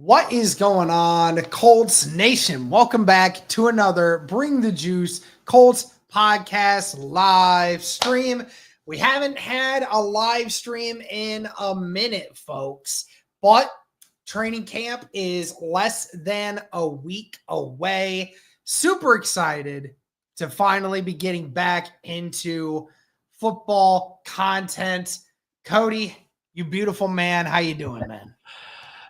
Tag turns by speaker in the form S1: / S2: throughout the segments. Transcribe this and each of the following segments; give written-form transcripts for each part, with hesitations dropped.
S1: What is going on, Colts Nation? Welcome back to another Bring the Juice Colts podcast live stream. We haven't had a live stream in a minute, folks, but training camp is less than a week away. Super excited to finally be getting back into football content. Cody, you beautiful man. How you doing, man?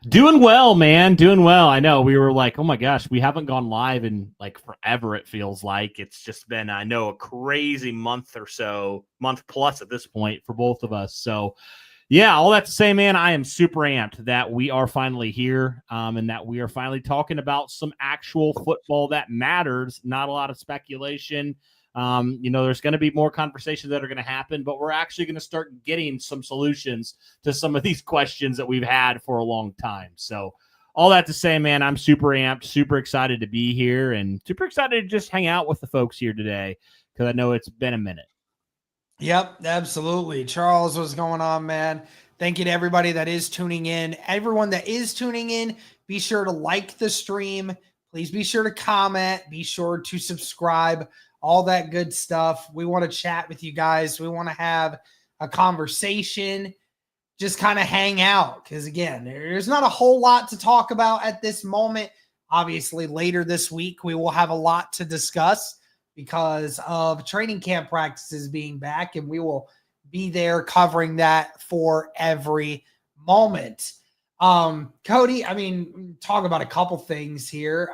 S2: Doing well, man. Doing well. I know we were like, oh my gosh, we haven't gone live in like forever. It feels like it's just been, I know, a crazy month or so, month plus at this point for both of us. So yeah, all that to say, man, I am super amped that we are finally here and that we are finally talking about some actual football that matters. Not a lot of speculation. There's going to be more conversations that are going to happen, but we're actually going to start getting some solutions to some of these questions that we've had for a long time. So all that to say, man, I'm super amped, super excited to be here and super excited to just hang out with the folks here today because I know it's been a minute.
S1: Yep, absolutely. Charles, what's going on, man? Thank you to everybody that is tuning in. Everyone that is tuning in, be sure to like the stream. Please be sure to comment. Be sure to subscribe. All that good stuff. We want to chat with you guys. We want to have a conversation, just kind of hang out. Because again, there's not a whole lot to talk about at this moment. Obviously, later this week, we will have a lot to discuss because of training camp practices being back, and we will be there covering that for every moment. Cody, talk about a couple things here.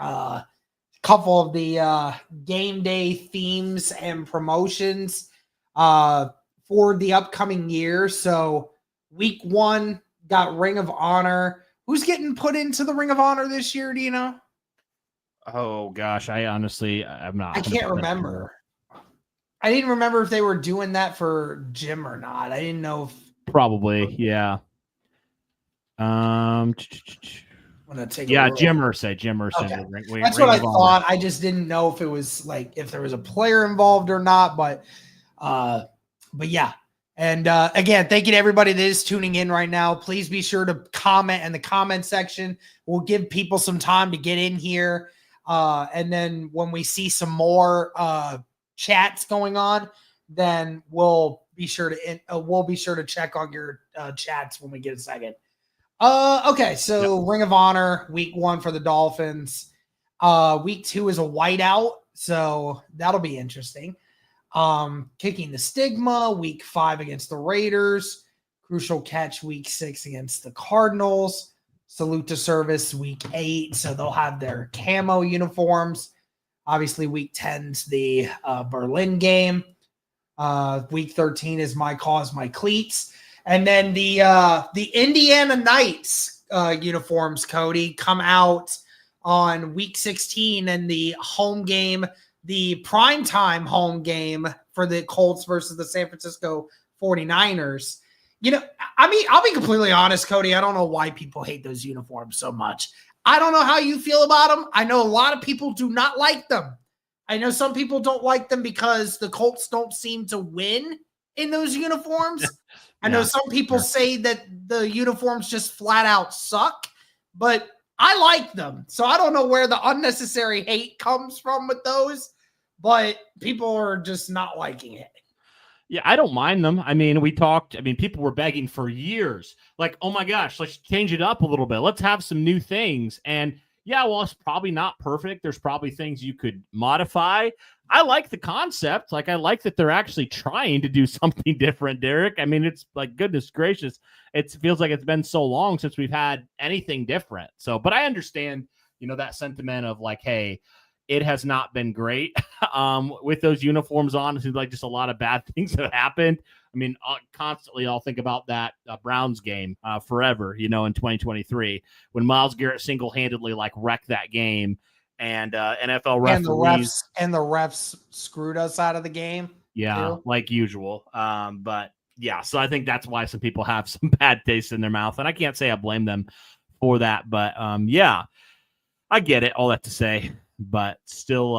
S1: Couple of the game day themes and promotions for the upcoming year. So week 1 got Ring of Honor. Who's getting put into the Ring of Honor this year? Do you know?
S2: Oh gosh, I'm not.
S1: I can't remember. Sure. I didn't remember if they were doing that for Jim or not. I didn't know if
S2: probably, yeah. Jim Irsay.
S1: Okay. That's what I thought. I just didn't know if it was like if there was a player involved or not, but yeah. And again, thank you to everybody that is tuning in right now. Please be sure to comment in the comment section. We'll give people some time to get in here. And then when we see some more chats going on, then we'll be sure to check on your chats when we get a second. Okay, so yep. Ring of Honor, week 1 for the Dolphins. Week 2 is a whiteout, so that'll be interesting. Kicking the Stigma, week 5 against the Raiders. Crucial Catch, week 6 against the Cardinals. Salute to Service, week 8, so they'll have their camo uniforms. Obviously, week 10's the Berlin game. Week 13 is My Cause, My Cleats. And then the Indiana Knights uniforms, Cody, come out on week 16, and the home game, the primetime home game for the Colts versus the San Francisco 49ers. I'll be completely honest, Cody. I don't know why people hate those uniforms so much. I don't know how you feel about them. I know a lot of people do not like them. I know some people don't like them because the Colts don't seem to win in those uniforms. I know some people say that the uniforms just flat out suck, but I like them. So I don't know where the unnecessary hate comes from with those, but people are just not liking it.
S2: Yeah, I don't mind them. People were begging for years. Like, oh my gosh, let's change it up a little bit. Let's have some new things. And yeah, well, it's probably not perfect. There's probably things you could modify. I like the concept. Like, I like that they're actually trying to do something different, Derek. It's like, goodness gracious. It feels like it's been so long since we've had anything different. So, but I understand, that sentiment of like, hey, it has not been great with those uniforms on. It seems like just a lot of bad things have happened. Constantly I'll think about that Browns game forever, in 2023 when Myles Garrett single-handedly wrecked that game and NFL referees.
S1: And the refs screwed us out of the game.
S2: Yeah, too. Like usual. But yeah, so I think that's why some people have some bad taste in their mouth. And I can't say I blame them for that. But yeah, I get it. All that to say. But still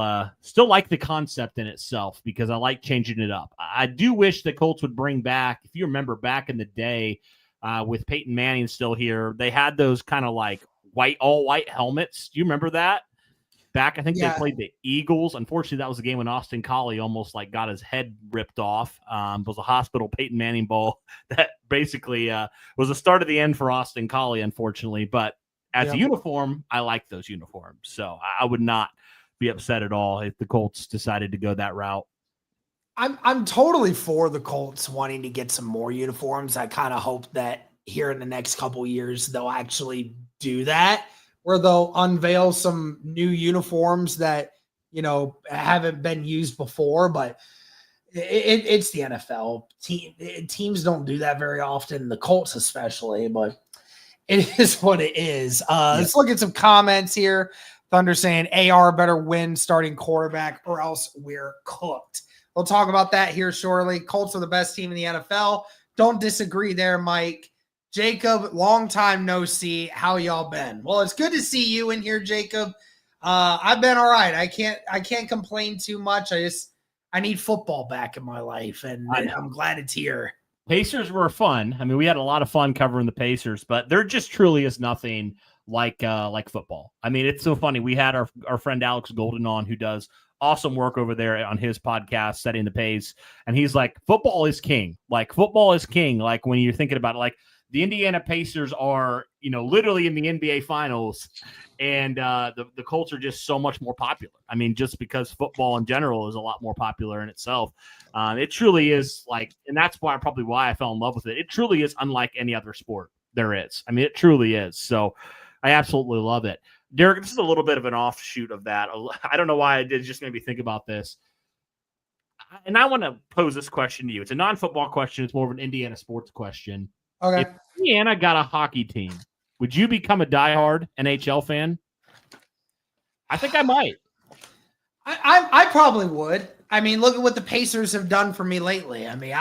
S2: like the concept in itself because I like changing it up. I do wish the Colts would bring back, if you remember back in the day with Peyton Manning still here, they had those kind of like all white helmets. Do you remember that? Back, I think
S1: Yeah.
S2: they played the Eagles. Unfortunately, that was the game when Austin Collie almost like got his head ripped off. It was a hospital Peyton Manning ball that basically was the start of the end for Austin Collie, unfortunately. But as a uniform, I like those uniforms. So I would not be upset at all if the Colts decided to go that route.
S1: I'm totally for the Colts wanting to get some more uniforms. I kind of hope that here in the next couple of years they'll actually do that, where they'll unveil some new uniforms that, you know, haven't been used before. But it's the NFL. Teams don't do that very often, the Colts especially, but it is what it is. Let's look at some comments here. Thunder saying AR better win starting quarterback or else we're cooked. We'll talk about that here shortly. Colts are the best team in the NFL. Don't disagree there, Mike. Jacob, long time no see. How y'all been? Well, it's good to see you in here, Jacob. I've been all right. I can't complain too much. I need football back in my life, and I'm glad it's here.
S2: Pacers were fun. I mean, we had a lot of fun covering the Pacers, but there just truly is nothing like football. I mean, it's so funny. We had our friend Alex Golden on, who does awesome work over there on his podcast, Setting the Pace. And he's like, football is king. Like, football is king. Like, when you're thinking about it, like, the Indiana Pacers are, you know, literally in the NBA Finals, and the Colts are just so much more popular. I mean, just because football in general is a lot more popular in itself. It truly is like, and that's why I fell in love with it. It truly is unlike any other sport there is. I mean, it truly is. So I absolutely love it. Derek, this is a little bit of an offshoot of that. I don't know why it just made me think about this. And I want to pose this question to you. It's a non-football question. It's more of an Indiana sports question.
S1: Okay.
S2: If Indiana got a hockey team, would you become a diehard NHL fan? I think I might.
S1: I probably would. I mean, look at what the Pacers have done for me lately. I mean,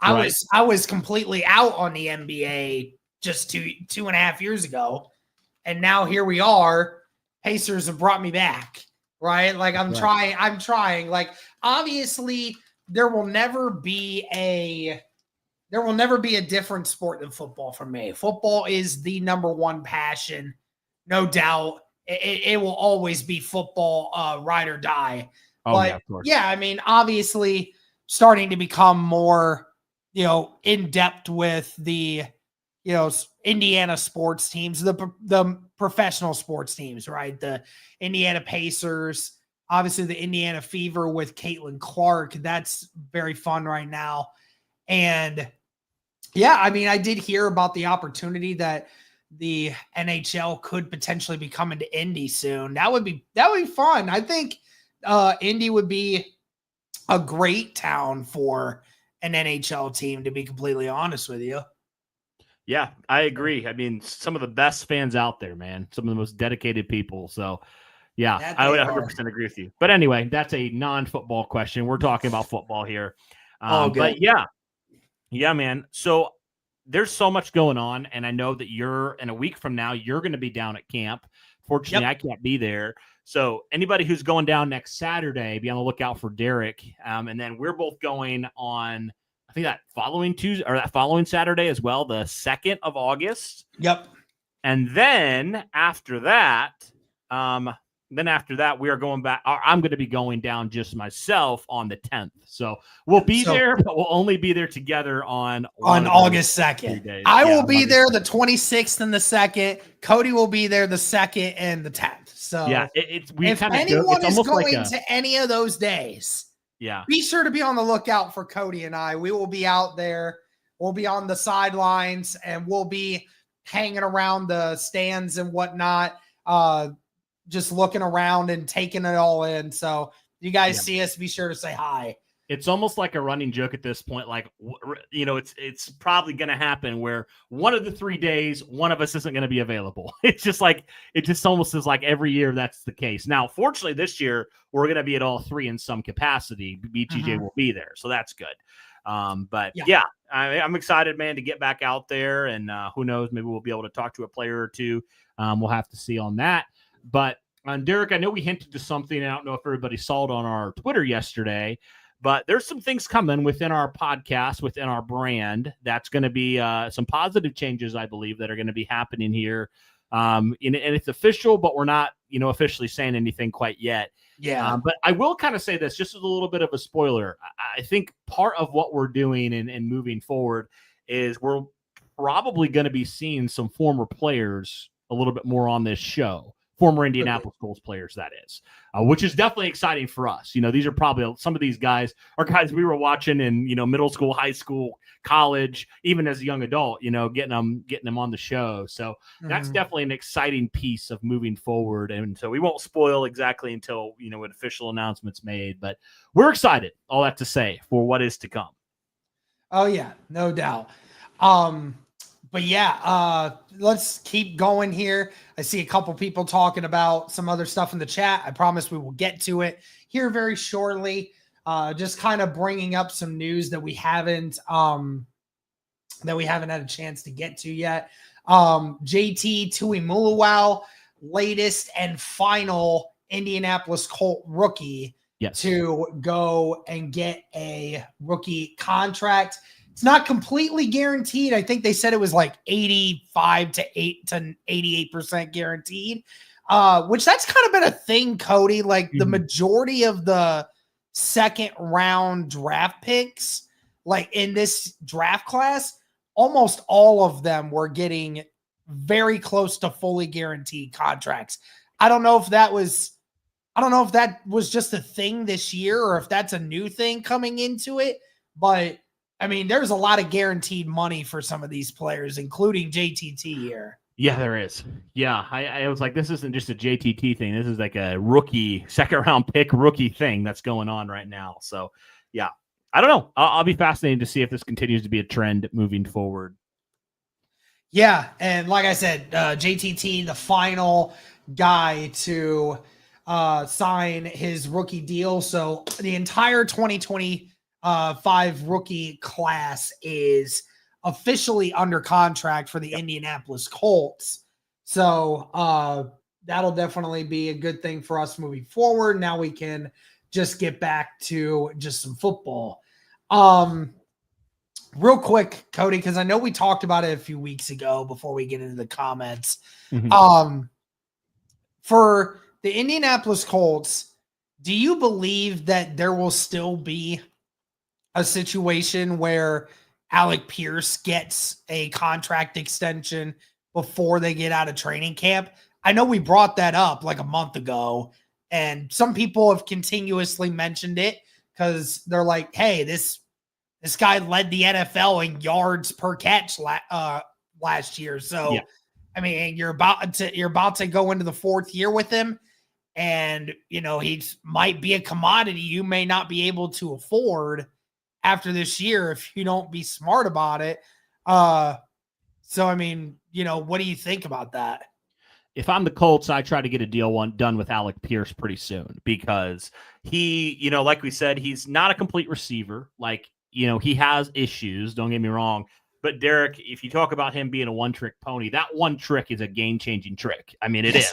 S1: I was completely out on the NBA just two and a half years ago, and now here we are. Pacers have brought me back, right? Like I'm trying. Like, obviously, there will never be a different sport than football for me. Football is the number one passion, no doubt. It will always be football, ride or die.
S2: Oh,
S1: but
S2: yeah, of course.
S1: Yeah, I mean, obviously starting to become more, in depth with the, Indiana sports teams, the professional sports teams, right? The Indiana Pacers, obviously the Indiana Fever with Caitlin Clark. That's very fun right now. And yeah, I mean, I did hear about the opportunity that the NHL could potentially be coming to Indy soon. That would be fun. I think Indy would be a great town for an NHL team, to be completely honest with you.
S2: Yeah, I agree. I mean, some of the best fans out there, man. Some of the most dedicated people. So, yeah, I would 100% agree with you. But anyway, that's a non-football question. We're talking about football here. But yeah, man. So there's so much going on, and I know that in a week from now, you're going to be down at camp. Fortunately, I can't be there. So anybody who's going down next Saturday, be on the lookout for Derek. And then we're both going on, I think that following Tuesday or that following Saturday as well, the 2nd of August.
S1: Yep.
S2: And then after that, we are going back. I'm going to be going down just myself on the 10th. So we'll be there, but we'll only be there together on
S1: August 2nd. I will be there the 26th and the 2nd. Cody will be there the 2nd and the 10th. So
S2: yeah,
S1: if anyone is going to any of those days, be sure to be on the lookout for Cody and I. We will be out there. We'll be on the sidelines, and we'll be hanging around the stands and whatnot. Just looking around and taking it all in. So you guys see us, be sure to say hi.
S2: It's almost like a running joke at this point. Like, it's probably going to happen where one of the 3 days, one of us isn't going to be available. It's just like, it just almost is like every year that's the case. Now, fortunately this year, we're going to be at all three in some capacity. BTJ will be there. So that's good. But I'm excited, man, to get back out there, and who knows, maybe we'll be able to talk to a player or two. We'll have to see on that. But Derek, I know we hinted to something. I don't know if everybody saw it on our Twitter yesterday, but there's some things coming within our podcast, within our brand. That's going to be some positive changes, I believe, that are going to be happening here And it's official, but we're not, officially saying anything quite yet.
S1: Yeah.
S2: But I will kind of say this, just as a little bit of a spoiler. I think part of what we're doing and moving forward is we're probably going to be seeing some former players a little bit more on this show. Former Indianapolis Colts players, that is, which is definitely exciting for us. These are probably some of these guys are guys we were watching in, middle school, high school, college, even as a young adult, getting them on the show. So that's definitely an exciting piece of moving forward. And so we won't spoil exactly until, an official announcement's made, but we're excited, all that to say, for what is to come.
S1: Oh yeah, no doubt. But yeah, let's keep going here. I see a couple people talking about some other stuff in the chat. I promise we will get to it here very shortly. Just kind of bringing up some news that we haven't had a chance to get to yet. JT Tuimuluau, latest and final Indianapolis Colt rookie to go and get a rookie contract. It's not completely guaranteed. I think they said it was like 85 to 88% guaranteed, which that's kind of been a thing, Cody. Like the majority of the second round draft picks, like in this draft class, almost all of them were getting very close to fully guaranteed contracts. I don't know if that was just a thing this year or if that's a new thing coming into it, but I mean, there's a lot of guaranteed money for some of these players, including JTT here.
S2: Yeah, there is. Yeah, I was like, this isn't just a JTT thing. This is like a rookie, second-round pick rookie thing that's going on right now. So, yeah, I don't know. I'll be fascinated to see if this continues to be a trend moving forward.
S1: Yeah, and like I said, JTT, the final guy to sign his rookie deal. So the entire 2025 rookie class is officially under contract for the Indianapolis Colts. So that'll definitely be a good thing for us moving forward. Now we can just get back to just some football. Real quick, Cody, because I know we talked about it a few weeks ago before we get into the comments. For the Indianapolis Colts, do you believe that there will still be a situation where Alec Pierce gets a contract extension before they get out of training camp? I know we brought that up like a month ago, and some people have continuously mentioned it because they're like, hey, this guy led the NFL in yards per catch last year. So, yeah. I mean, you're about to go into the fourth year with him, and he might be a commodity you may not be able to afford after this year if you don't be smart about it. So, I mean, what do you think about that?
S2: If I'm the Colts, I try to get a deal done with Alec Pierce pretty soon because he, like we said, he's not a complete receiver. Like, he has issues, don't get me wrong. But Derek, if you talk about him being a one-trick pony, that one trick is a game-changing trick. I mean, it is.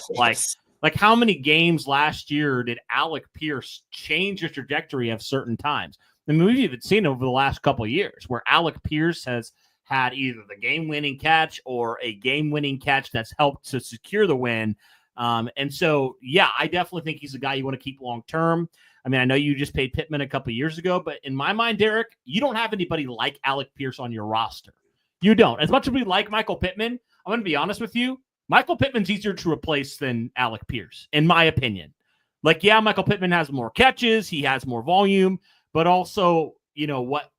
S2: Like how many games last year did Alec Pierce change the trajectory of certain times? I mean, we've even seen over the last couple of years where Alec Pierce has had either the game-winning catch or a game-winning catch that's helped to secure the win. And so, yeah, I definitely think he's a guy you want to keep long-term. I mean, I know you just paid Pittman a couple of years ago, but in my mind, Derek, you don't have anybody like Alec Pierce on your roster. You don't. As much as we like Michael Pittman, I'm going to be honest with you, Michael Pittman's easier to replace than Alec Pierce, in my opinion. Like, yeah, Michael Pittman has more catches, he has more volume, but also,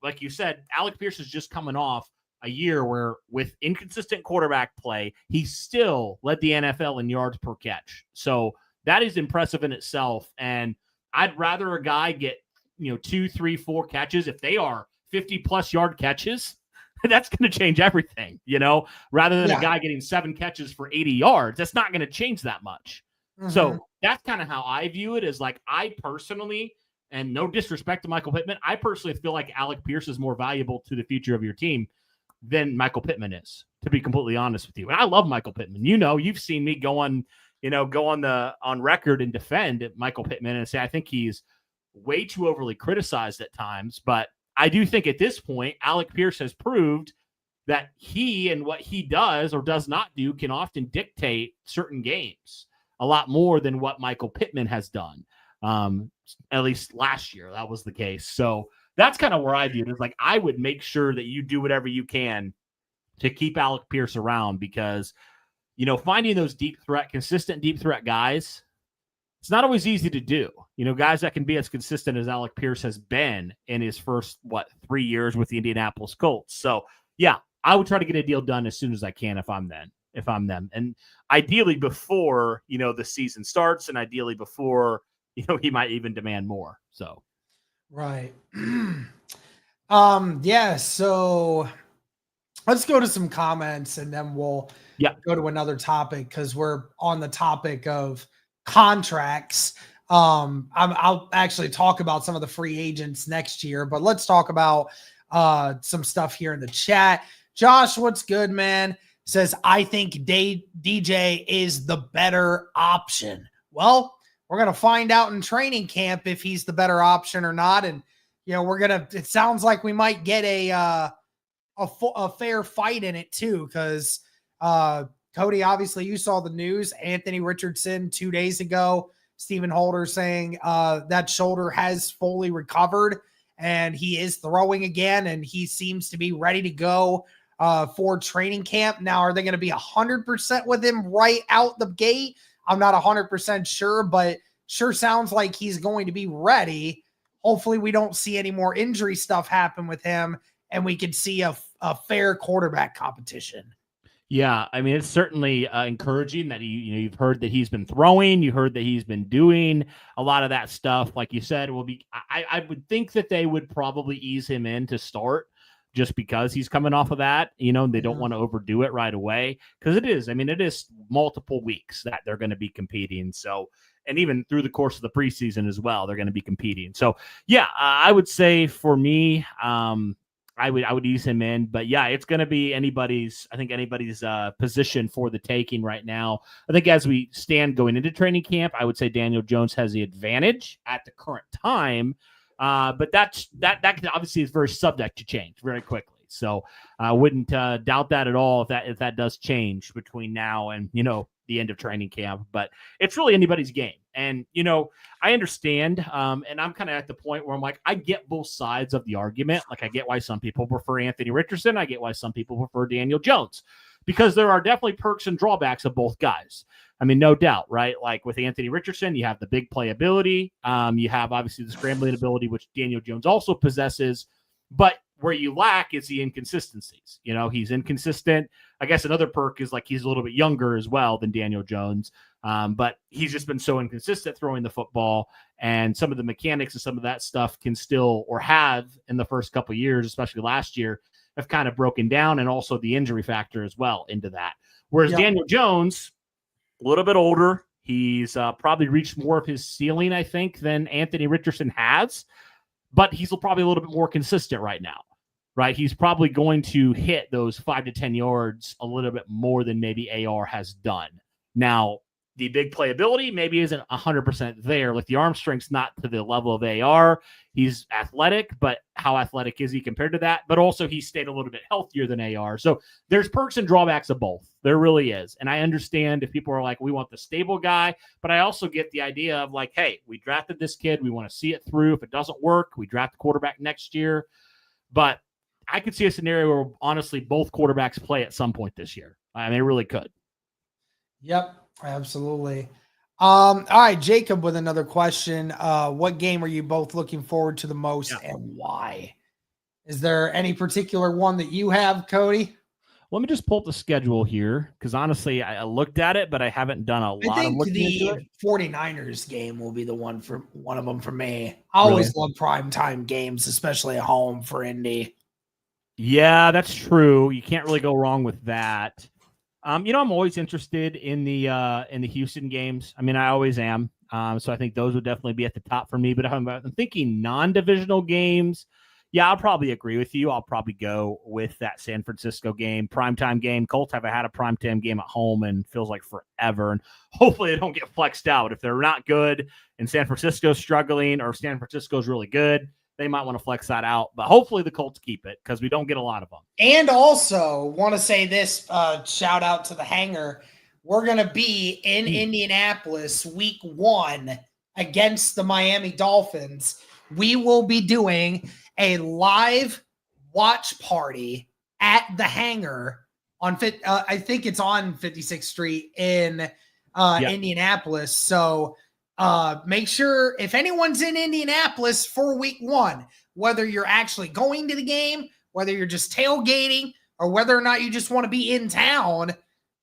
S2: like you said, Alec Pierce is just coming off a year where with inconsistent quarterback play, he still led the NFL in yards per catch. So that is impressive in itself. And I'd rather a guy get, 2, 3, 4 catches. If they are 50-plus yard catches, that's going to change everything, rather than a guy getting 7 catches for 80 yards. That's not going to change that much. Mm-hmm. So that's kind of how I view it is like I personally, and no disrespect to Michael Pittman, I personally feel like Alec Pierce is more valuable to the future of your team than Michael Pittman is, to be completely honest with you. And I love Michael Pittman. You've seen me go on record and defend Michael Pittman and say I think he's way too overly criticized at times. But I do think at this point, Alec Pierce has proved that he and what he does or does not do can often dictate certain games a lot more than what Michael Pittman has done. At least last year, that was the case. So that's kind of where I view it. Is like, I would make sure that you do whatever you can to keep Alec Pierce around, because, finding those consistent deep threat guys, it's not always easy to do. Guys that can be as consistent as Alec Pierce has been in his first, 3 years with the Indianapolis Colts. So yeah, I would try to get a deal done as soon as I can if I'm them. And ideally before, the season starts, and ideally before, he might even demand more. So.
S1: Right. Yeah. So let's go to some comments, and then we'll go to another topic, because we're on the topic of contracts. I'll actually talk about some of the free agents next year, but let's talk about some stuff here in the chat. Josh, what's good, man? Says, I think DJ is the better option. Well, we're going to find out in training camp if he's the better option or not. And, it sounds like we might get a fair fight in it too. Cause, Cody, obviously you saw the news, Anthony Richardson 2 days ago, Stephen Holder saying, that shoulder has fully recovered and he is throwing again. And he seems to be ready to go, for training camp. Now, are they going to be 100% with him right out the gate? I'm not 100% sure, but sure sounds like he's going to be ready. Hopefully we don't see any more injury stuff happen with him, and we can see a fair quarterback competition.
S2: Yeah, I mean, it's certainly encouraging that you've heard that he's been throwing. You heard that he's been doing a lot of that stuff. Like you said, I would think that they would probably ease him in to start, just because he's coming off of that, they don't want to overdo it right away, because it is multiple weeks that they're going to be competing. So, and even through the course of the preseason as well, they're going to be competing. So yeah, I would say for me, I would ease him in, but yeah, it's going to be anybody's position for the taking right now. I think as we stand going into training camp, I would say Daniel Jones has the advantage at the current time. But that obviously is very subject to change very quickly. So I wouldn't doubt that at all if that does change between now and, the end of training camp. But it's really anybody's game. And, I understand. And I'm kind of at the point where I'm like, I get both sides of the argument. Like, I get why some people prefer Anthony Richardson. I get why some people prefer Daniel Jones, because there are definitely perks and drawbacks of both guys. I mean, no doubt, right? Like with Anthony Richardson, you have the big playability. You have obviously the scrambling ability, which Daniel Jones also possesses. But where you lack is the inconsistencies. He's inconsistent. I guess another perk is like he's a little bit younger as well than Daniel Jones. But he's just been so inconsistent throwing the football, and some of the mechanics and some of that stuff can still, or have in the first couple of years, especially last year, have kind of broken down, and also the injury factor as well into that. Whereas Daniel Jones, a little bit older, he's probably reached more of his ceiling, I think, than Anthony Richardson has, but he's probably a little bit more consistent right now, right? He's probably going to hit those 5 to 10 yards a little bit more than maybe AR has done. Now, the big playability maybe isn't 100% there. Like, the arm strength's not to the level of AR. He's athletic, but how athletic is he compared to that? But also he stayed a little bit healthier than AR. So there's perks and drawbacks of both. There really is. And I understand if people are like, we want the stable guy, but I also get the idea of like, hey, we drafted this kid. We want to see it through. If it doesn't work, we draft the quarterback next year. But I could see a scenario where honestly both quarterbacks play at some point this year. I mean, it really could.
S1: Yep, absolutely. All right, Jacob with another question. What game are you both looking forward to the most and why? Is there any particular one that you have, Cody?
S2: Let me just pull up the schedule here, because honestly, I looked at it, but I haven't done a lot of looking into it.
S1: 49ers game will be the one of them for me. I always love primetime games, especially at home for Indy.
S2: Yeah, that's true. You can't really go wrong with that. I'm always interested in the Houston games. I mean, I always am. So I think those would definitely be at the top for me. But I'm thinking non-divisional games. Yeah, I'll probably agree with you. I'll probably go with that San Francisco game, primetime game. Colts haven't had a primetime game at home and feels like forever. And hopefully they don't get flexed out. If they're not good and San Francisco's struggling, or if San Francisco's really good, they might want to flex that out. But hopefully the Colts keep it because we don't get a lot of them.
S1: And also want to say this, shout out to the Hangar. We're going to be in Indianapolis week 1 against the Miami Dolphins. We will be doing a live watch party at the Hangar on I think it's on 56th Street in Indianapolis. So make sure if anyone's in Indianapolis for week 1, whether you're actually going to the game, whether you're just tailgating, or whether or not you just want to be in town,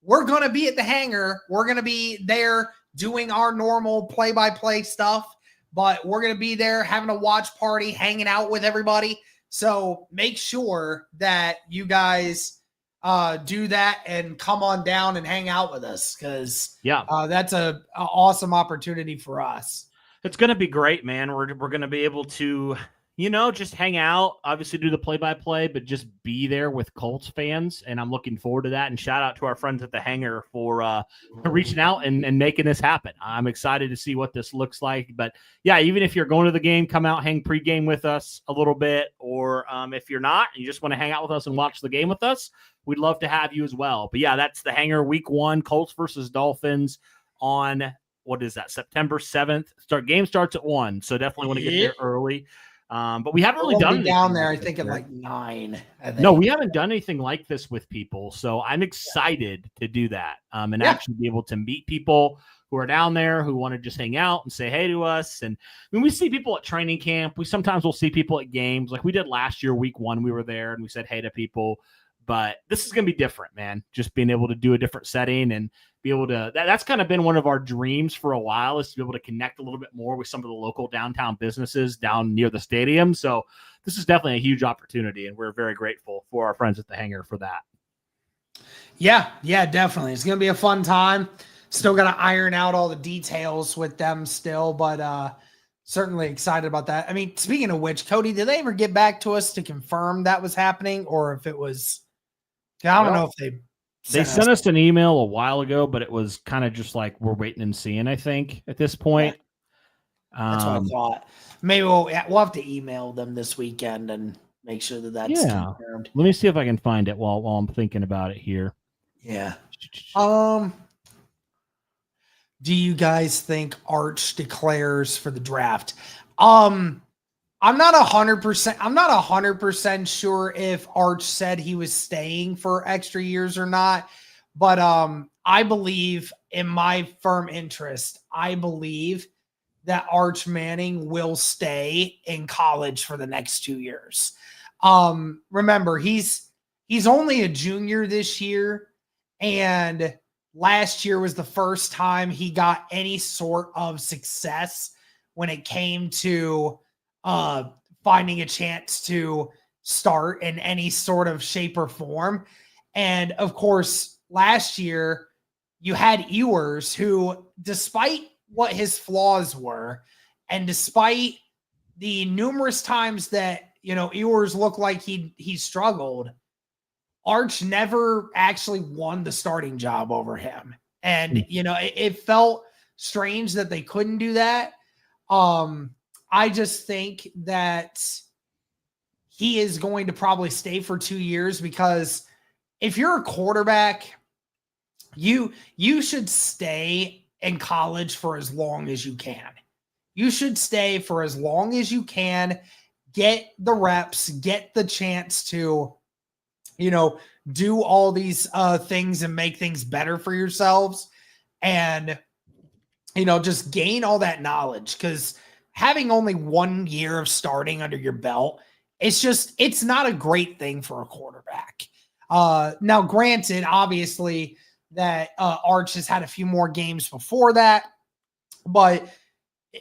S1: we're going to be at the Hangar. We're going to be there doing our normal play-by-play stuff, but we're going to be there having a watch party, hanging out with everybody. So make sure that you guys do that and come on down and hang out with us because that's a awesome opportunity for us.
S2: It's going to be great, man. We're going to be able to, just hang out, obviously do the play-by-play, but just be there with Colts fans. And I'm looking forward to that. And shout out to our friends at the Hangar for reaching out and making this happen. I'm excited to see what this looks like. But yeah, even if you're going to the game, come out, hang pregame with us a little bit. Or if you're not, you just want to hang out with us and watch the game with us, we'd love to have you as well. But yeah, that's the Hangar week 1, Colts versus Dolphins on, what is that, September 7th. Game starts at 1. So definitely want to get there early. But we haven't really done
S1: down there. I think at like 9.
S2: No, we haven't done anything like this with people, so I'm excited to do that and actually be able to meet people who are down there who want to just hang out and say hey to us. And when we see people at training camp, we sometimes will see people at games like we did last year, week 1. We were there and we said hey to people. But this is going to be different, man. Just being able to do a different setting and be able to that's kind of been one of our dreams for a while, is to be able to connect a little bit more with some of the local downtown businesses down near the stadium. So this is definitely a huge opportunity, and we're very grateful for our friends at the Hangar for that.
S1: Yeah, definitely. It's going to be a fun time. Still got to iron out all the details with them still, but certainly excited about that. I mean, speaking of which, Cody, did they ever get back to us to confirm that was happening, or if it was? I don't know if they
S2: sent us an email a while ago, but it was kind of just like we're waiting and seeing, I think, at this point.
S1: Yeah. That's what I thought. Maybe we'll have to email them this weekend and make sure that that's confirmed.
S2: Let me see if I can find it while I'm thinking about it here.
S1: Yeah. Do you guys think Arch declares for the draft? I'm not 100% sure if Arch said he was staying for extra years or not, but I believe, in my firm interest, I believe that Arch Manning will stay in college for the next 2 years. Remember, he's only a junior this year, and last year was the first time he got any sort of success when it came to finding a chance to start in any sort of shape or form. And of course, last year you had Ewers, who, despite what his flaws were, and despite the numerous times that, Ewers looked like he struggled, Arch never actually won the starting job over him. And, it felt strange that they couldn't do that. I just think that he is going to probably stay for 2 years, because if you're a quarterback, you should stay in college for as long as you can. You should stay for as long as you can, get the reps, get the chance to, do all these things and make things better for yourselves, and, just gain all that knowledge, because having only 1 year of starting under your belt, it's not a great thing for a quarterback. Now, granted, obviously, that Arch has had a few more games before that, but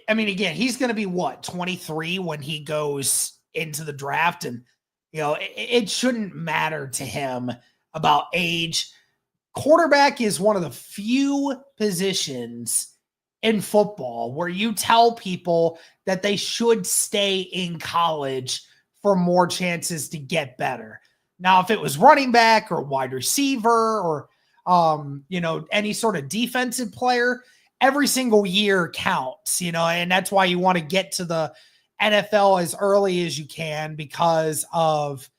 S1: I mean, again, he's going to be 23 when he goes into the draft, and it shouldn't matter to him about age. Quarterback is one of the few positions in football where you tell people that they should stay in college for more chances to get better. Now, if it was running back or wide receiver or, any sort of defensive player, every single year counts, and that's why you want to get to the NFL as early as you can because of,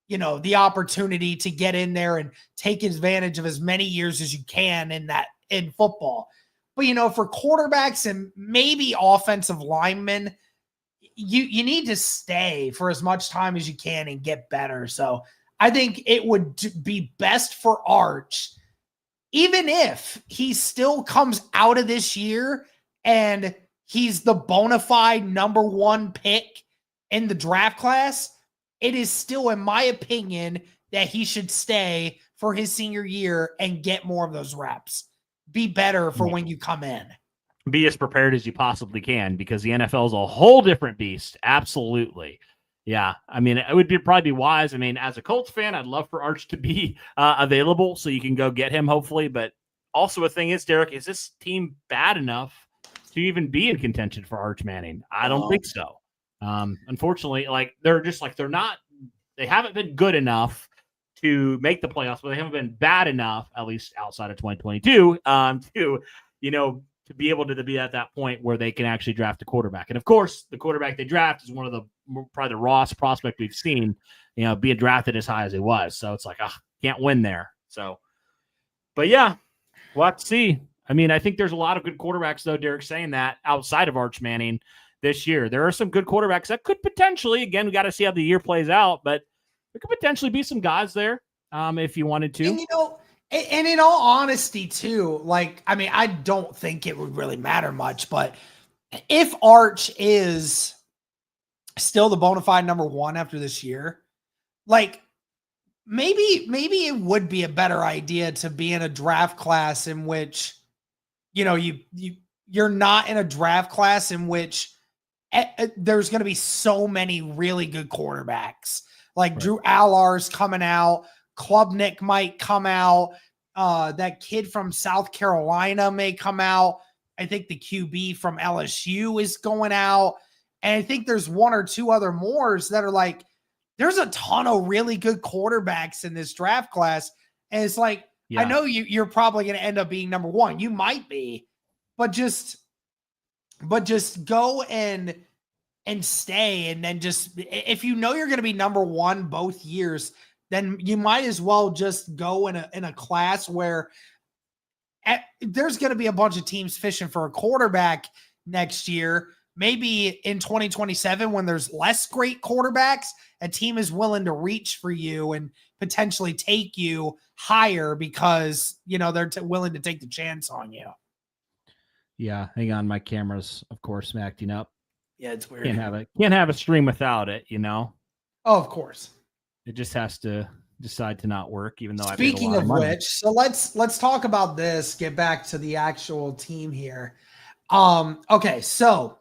S1: the opportunity to get in there and take advantage of as many years as you can in football. But, for quarterbacks and maybe offensive linemen, you need to stay for as much time as you can and get better. So I think it would be best for Arch, even if he still comes out of this year and he's the bona fide number 1 pick in the draft class, it is still, in my opinion, that he should stay for his senior year and get more of those reps. Be better for when you come in.
S2: Be as prepared as you possibly can, because the NFL is a whole different beast. Absolutely. Yeah. I mean, it would probably be wise. I mean, as a Colts fan, I'd love for Arch to be available so you can go get him, hopefully. But also a thing is, Derek, is this team bad enough to even be in contention for Arch Manning? I don't think so. Unfortunately, they haven't been good enough to make the playoffs, but they haven't been bad enough, at least outside of 2022, to be able to be at that point where they can actually draft a quarterback. And of course, the quarterback they draft is one of probably the rawest prospect we've seen, being drafted as high as he was. So it's like, can't win there. So, but yeah, we'll have to see. I mean, I think there's a lot of good quarterbacks, though, Derek, saying that outside of Arch Manning this year. There are some good quarterbacks that could potentially, again, we got to see how the year plays out, but there could potentially be some guys there if you wanted to.
S1: And in all honesty, too, I don't think it would really matter much, but if Arch is still the bona fide number 1 after this year, maybe it would be a better idea to be in a draft class in which, you're not in a draft class in which there's going to be so many really good quarterbacks. Right. Drew Allar's coming out. Klubnik might come out. That kid from South Carolina may come out. I think the QB from LSU is going out. And I think there's 1 or 2 other mores that are there's a ton of really good quarterbacks in this draft class. And it's I know you're probably going to end up being number 1. You might be, but just go and stay. And then if you're going to be number 1 both years, then you might as well just go in a class where there's going to be a bunch of teams fishing for a quarterback next year. Maybe in 2027, when there's less great quarterbacks, a team is willing to reach for you and potentially take you higher because, they're willing to take the chance on you.
S2: Yeah. Hang on. My camera's, of course, acting up.
S1: Yeah, it's weird.
S2: Can't have a stream without it,
S1: Oh, of course.
S2: It just has to decide to not work, even though
S1: Speaking of which, so let's talk about this, get back to the actual team here. Okay, so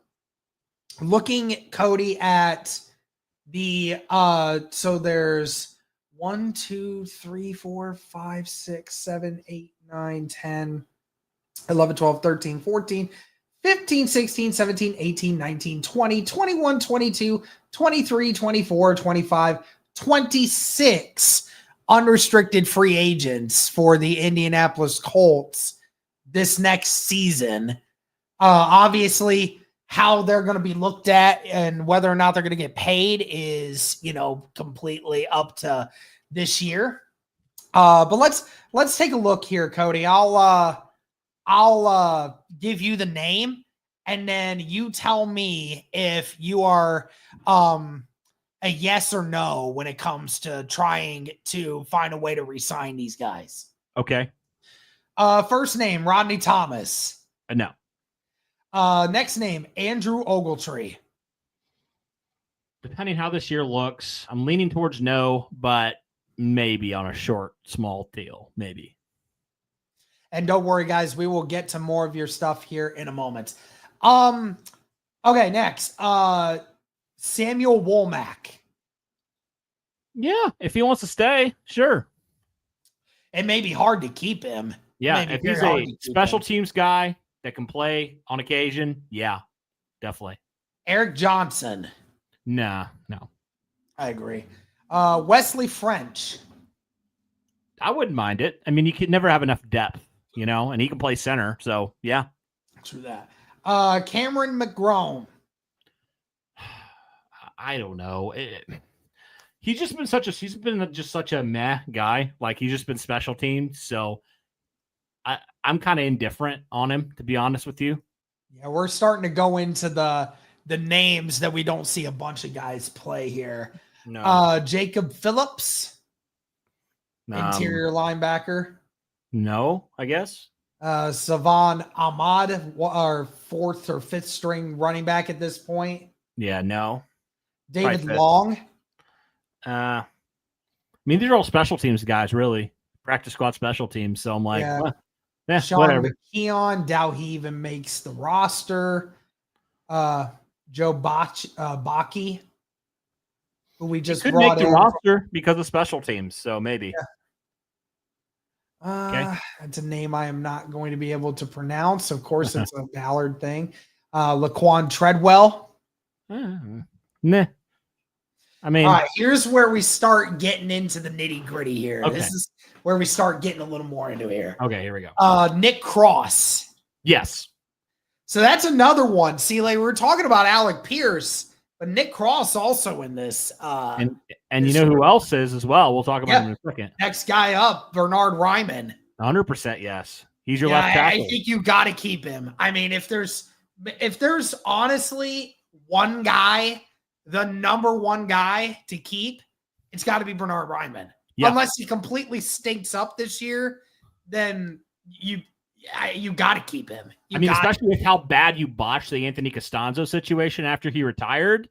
S1: looking, Cody, at the so there's 1, 2, 3, 4, 5, 6, 7, 8, 9, 10, 11, 12, 13, 14, 15, 16, 17, 18, 19, 20, 21, 22, 23, 24, 25, 26 unrestricted free agents for the Indianapolis Colts this next season. Obviously, how they're going to be looked at and whether or not they're going to get paid is, completely up to this year. But let's take a look here, Cody. I'll give you the name, and then you tell me if you are a yes or no when it comes to trying to find a way to re-sign these guys.
S2: Okay.
S1: First name, Rodney Thomas.
S2: No.
S1: Next name, Andrew Ogletree.
S2: Depending how this year looks, I'm leaning towards no, but maybe on a short, small deal, maybe.
S1: And don't worry, guys, we will get to more of your stuff here in a moment. Okay, next. Samuel Womack.
S2: Yeah, if he wants to stay, sure.
S1: It may be hard to keep him.
S2: Yeah, if he's a special teams guy that can play on occasion, yeah, definitely.
S1: Eric Johnson.
S2: No.
S1: I agree. Wesley French.
S2: I wouldn't mind it. I mean, you could never have enough depth, and he can play center. So, yeah.
S1: True that. Cameron McGrone.
S2: I don't know. He's just been such a meh guy. Like he's just been special teams. So I'm kind of indifferent on him, to be honest with you.
S1: Yeah, we're starting to go into the names that we don't see a bunch of guys play here.
S2: No.
S1: Jacob Phillips, interior linebacker.
S2: No, I guess.
S1: Savon Ahmad, our fourth or fifth string running back at this point.
S2: Yeah, no.
S1: David Long.
S2: I mean, these are all special teams guys, really. Practice squad special teams. So I'm like,
S1: Sean
S2: whatever.
S1: McKeon, doubt he even makes the roster. Joe Baki, who we just
S2: could
S1: brought
S2: make the
S1: in.
S2: roster because of special teams, so maybe.
S1: Okay. That's a name I am not going to be able to pronounce. Of course, it's a Ballard thing. Laquan Treadwell.
S2: Nah. I mean,
S1: all right, here's where we start getting into the nitty gritty here.
S2: Okay.
S1: This is where we start getting a little more into here.
S2: Okay, here we go.
S1: Nick Cross.
S2: Yes.
S1: So that's another one. See, like we were talking about Alec Pierce, but Nick Cross also in this.
S2: And you know who else is as well? We'll talk about him in a second.
S1: Next guy up, Bernard Ryman.
S2: 100% yes. He's your left tackle.
S1: I think you got to keep him. I mean, if there's honestly one guy, the number one guy to keep, it's got to be Bernard Ryman. Yeah. Unless he completely stinks up this year, then you got to keep him.
S2: Especially with how bad you botched the Anthony Costanzo situation after he retired.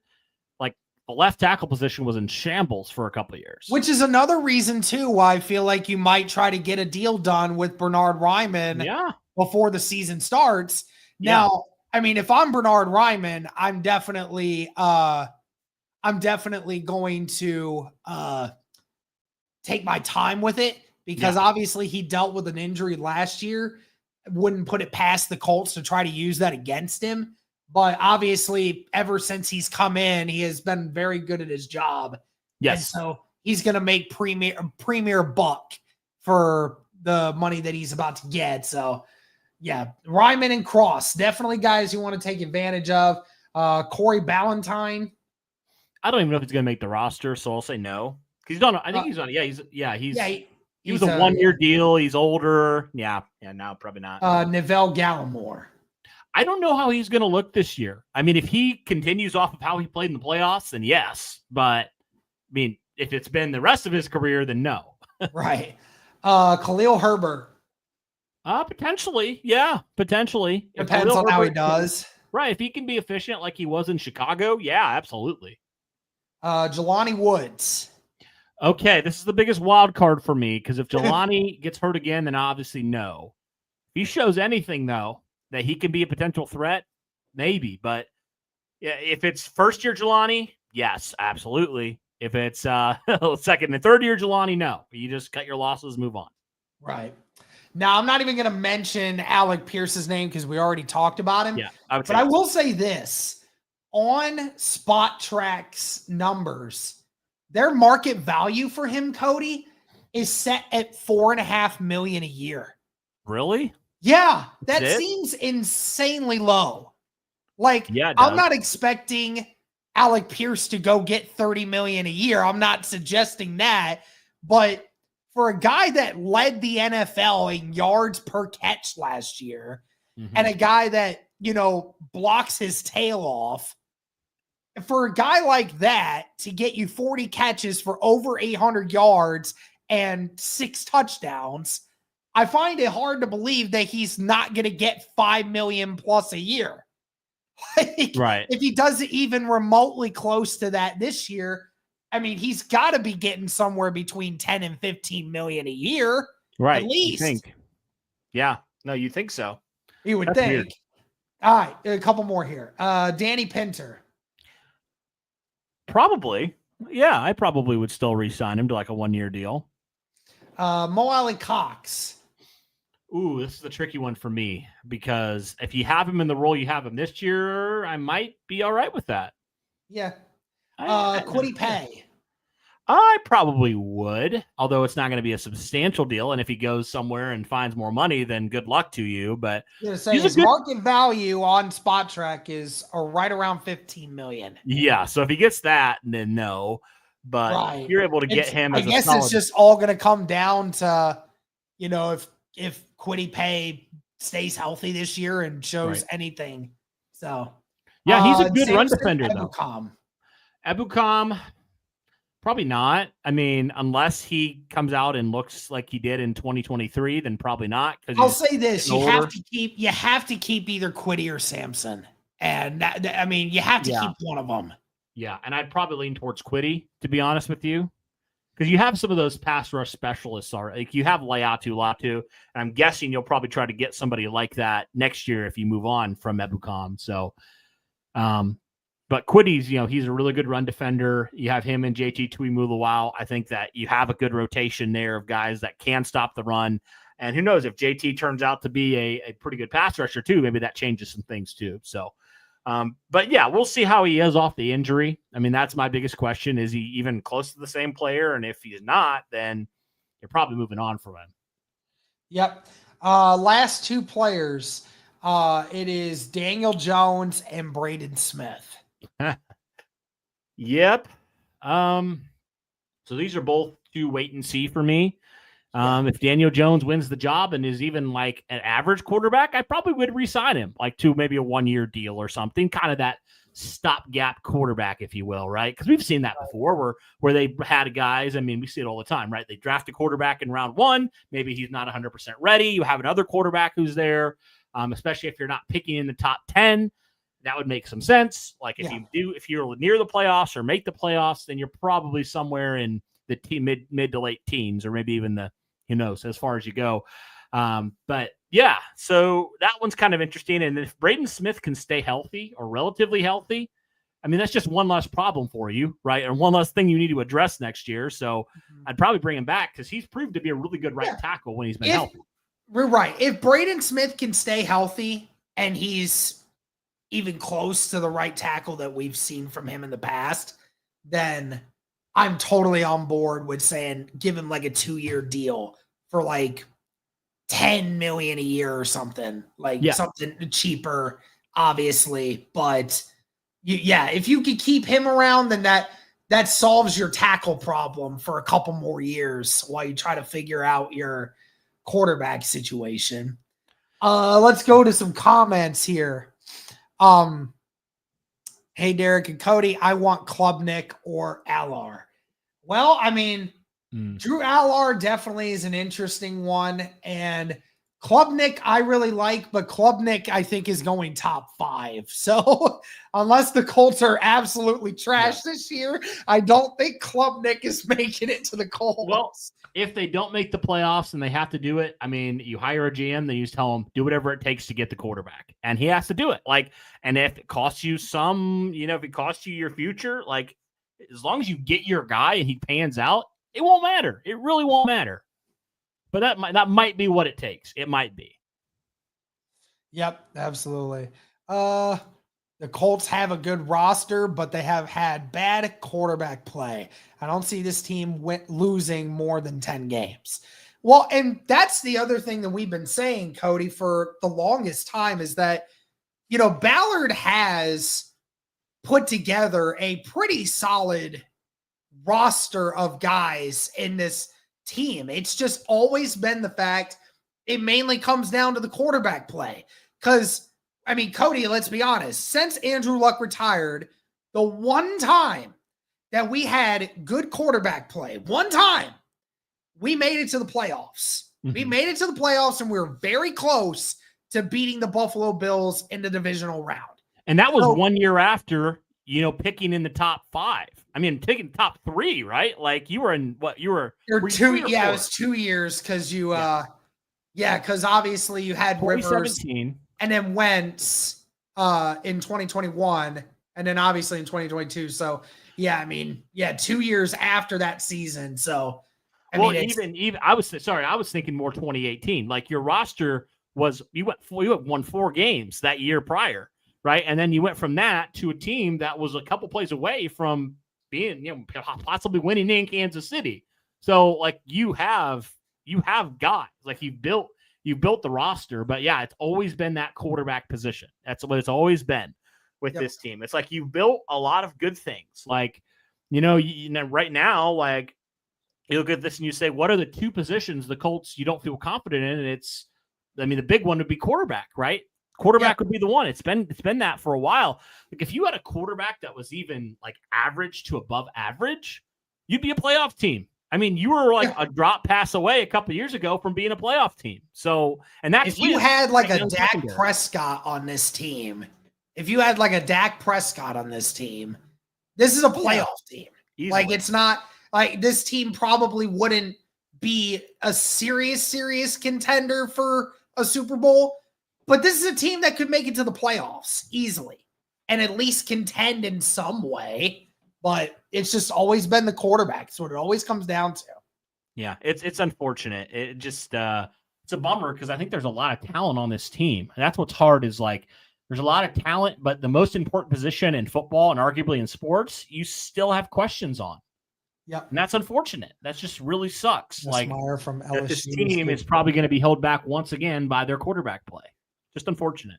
S2: Like the left tackle position was in shambles for a couple of years.
S1: Which is another reason too why I feel like you might try to get a deal done with Bernard Ryman before the season starts. Now, I mean, if I'm Bernard Ryman, I'm definitely going to take my time with it because obviously he dealt with an injury last year. Wouldn't put it past the Colts to try to use that against him. But obviously, ever since he's come in, he has been very good at his job.
S2: Yes.
S1: And so he's going to make premier buck for the money that he's about to get. So, yeah, Ryman and Cross, definitely guys you want to take advantage of. Corey Ballantyne.
S2: I don't even know if he's going to make the roster, so I'll say no. He's done. I think he's on. He was a 1-year deal. He's older. Yeah, no, probably not.
S1: Neville Gallimore.
S2: I don't know how he's going to look this year. I mean, if he continues off of how he played in the playoffs, then yes. But, I mean, if it's been the rest of his career, then no.
S1: Right. Khalil Herbert.
S2: Potentially. Yeah, potentially.
S1: Depends on how he does.
S2: Right. If he can be efficient like he was in Chicago, yeah, absolutely.
S1: Jelani Woods.
S2: Okay, this is the biggest wild card for me because if Jelani gets hurt again, then obviously no. If he shows anything, though, that he can be a potential threat, maybe. But yeah, if it's first-year Jelani, yes, absolutely. If it's second and third-year Jelani, no. You just cut your losses, move on.
S1: Right. Now, I'm not even going to mention Alec Pierce's name because we already talked about him.
S2: Yeah,
S1: I will say this. On Spot Track's numbers, their market value for him, Cody, is set at $4.5 million a year.
S2: Really?
S1: Yeah, that seems insanely low. Like, I'm not expecting Alec Pierce to go get $30 million a year. I'm not suggesting that, but for a guy that led the NFL in yards per catch last year, and a guy that blocks his tail off. For a guy like that to get you 40 catches for over 800 yards and 6 touchdowns, I find it hard to believe that he's not going to get $5 million plus a year.
S2: Right.
S1: If he does even remotely close to that this year, I mean, he's got to be getting somewhere between 10 and 15 million a year.
S2: Right.
S1: At least.
S2: You think. Yeah. No, you think so.
S1: You would think. Weird. All right. A couple more here. Danny Pinter.
S2: Probably. Yeah, I probably would still re-sign him to like a 1-year deal.
S1: Mo Alley Cox.
S2: Ooh, this is a tricky one for me because if you have him in the role you have him this year, I might be all right with that.
S1: Yeah. Quiddy Pay.
S2: I probably would, although it's not going to be a substantial deal. And if he goes somewhere and finds more money, then good luck to you. But
S1: I was gonna say his market value on Spot Track is right around 15 million.
S2: Yeah, so if he gets that, then no. But if you're able to get him,
S1: I guess it's just all going to come down to, if Kwity Paye stays healthy this year and shows anything. So
S2: yeah, he's a good run defender though.
S1: Ebukam,
S2: probably not. I mean, unless he comes out and looks like he did in 2023, then probably not.
S1: I'll say this: you have to keep either Kwity or Sampson, and you have to keep one of them.
S2: Yeah, and I'd probably lean towards Kwity, to be honest with you, because you have some of those pass rush specialists. Like you have Latu, and I'm guessing you'll probably try to get somebody like that next year if you move on from Ebukam. So, but Kwity's, he's a really good run defender. You have him and JT Tuimoloau. I think that you have a good rotation there of guys that can stop the run. And who knows, if JT turns out to be a pretty good pass rusher too, maybe that changes some things too. So, but yeah, we'll see how he is off the injury. I mean, that's my biggest question. Is he even close to the same player? And if he's not, then you're probably moving on from him.
S1: Yep. Last two players, it is Daniel Jones and Braden Smith.
S2: Yep. So these are both two wait and see for me. If Daniel Jones wins the job and is even like an average quarterback, I probably would re-sign him like to maybe a 1-year deal or something, kind of that stopgap quarterback, if you will, right? Because we've seen that before where they had guys. I mean, we see it all the time, right? They draft a quarterback in round 1. Maybe he's not 100% ready. You have another quarterback who's there, especially if you're not picking in the top 10. That would make some sense. Like if you're near the playoffs or make the playoffs, then you're probably somewhere in the mid to late teens, or maybe even the, who knows, as far as you go. But yeah, so that one's kind of interesting. And if Braden Smith can stay healthy or relatively healthy, I mean, that's just one less problem for you, right? And one less thing you need to address next year. So I'd probably bring him back because he's proved to be a really good right tackle when he's been healthy.
S1: We're right. If Braden Smith can stay healthy and he's even close to the right tackle that we've seen from him in the past, then I'm totally on board with saying give him like a 2-year deal for like $10 million a year or something, something cheaper, obviously. But if you could keep him around, then that solves your tackle problem for a couple more years while you try to figure out your quarterback situation. Let's go to some comments here. Hey, Derek and Cody, I want Klubnik or Allar. Well, I mean, Drew Allar definitely is an interesting one, and Klubnik I really like, but Klubnik I think is going top 5. So unless the Colts are absolutely trash this year, I don't think Klubnik is making it to the Colts.
S2: Well, if they don't make the playoffs and they have to do it, I mean, you hire a GM, then you just tell him, do whatever it takes to get the quarterback. And he has to do it. And if it costs you if it costs you your future, as long as you get your guy and he pans out, it won't matter. It really won't matter. But that might be what it takes. It might be.
S1: Yep, absolutely. The Colts have a good roster, but they have had bad quarterback play. I don't see this team losing more than 10 games. Well, and that's the other thing that we've been saying, Cody, for the longest time is that, Ballard has put together a pretty solid roster of guys in this team. It's just always been the fact it mainly comes down to the quarterback play. Because, I mean, Cody, let's be honest, since Andrew Luck retired, the one time that we had good quarterback play, one time, we made it to the playoffs. Mm-hmm. We made it to the playoffs, and we were very close to beating the Buffalo Bills in the divisional round.
S2: And that was 1 year after, picking in the top 5. I mean, taking top 3, right? You were in what? You're
S1: 2. Yeah, it was 2 years because you, because obviously you had Rivers and then Wentz in 2021, and then obviously in 2022. So, I mean, 2 years after that season. So, I was thinking more 2018. Your roster was you won 4 games that year prior, right? And then you went from that to a team that was a couple plays away from
S2: being, possibly winning in Kansas City. So like you have guys, like you built the roster, but yeah, it's always been that quarterback position. That's what it's always been with this team. It's like you've built a lot of good things. Like, right now, like you look at this and you say, what are the two positions the Colts you don't feel confident in? And the big one would be quarterback, right? Quarterback would be the one. It's been that for a while. Like if you had a quarterback that was even like average to above average, you'd be a playoff team. I mean, you were like a drop pass away a couple of years ago from being a playoff team. So, and that's
S1: if you had like a Dak Prescott on this team, this is a playoff team. Easily. Like it's not like this team probably wouldn't be a serious contender for a Super Bowl, but this is a team that could make it to the playoffs easily and at least contend in some way. But it's just always been the quarterback. It's what it always comes down to.
S2: Yeah, it's unfortunate. It just it's a bummer because I think there's a lot of talent on this team. And that's what's hard is like there's a lot of talent, but the most important position in football and arguably in sports, you still have questions on.
S1: Yeah,
S2: and that's unfortunate. That just really sucks. Like
S1: from LSU,
S2: this team is probably going to be held back once again by their quarterback play. Just unfortunate.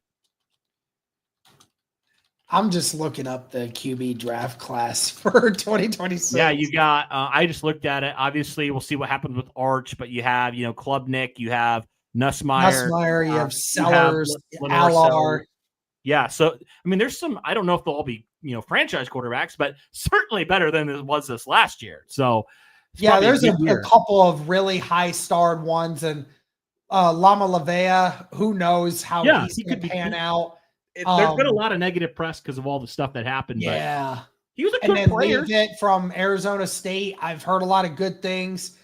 S1: I'm just looking up the QB draft class for 2026.
S2: Yeah, you got I just looked at it. Obviously, we'll see what happens with Arch, but you have, Klubnik, you have Nussmeier,
S1: you have Sellers, Allard.
S2: Yeah, so I mean, there's some. I don't know if they'll all be franchise quarterbacks, but certainly better than it was this last year. So
S1: yeah, there's a couple of really high starred ones, and Lama Lavea. Who knows how he's going to pan out?
S2: There's been a lot of negative press because of all the stuff that happened.
S1: Yeah.
S2: But he was a good player.
S1: From Arizona State, I've heard a lot of good things.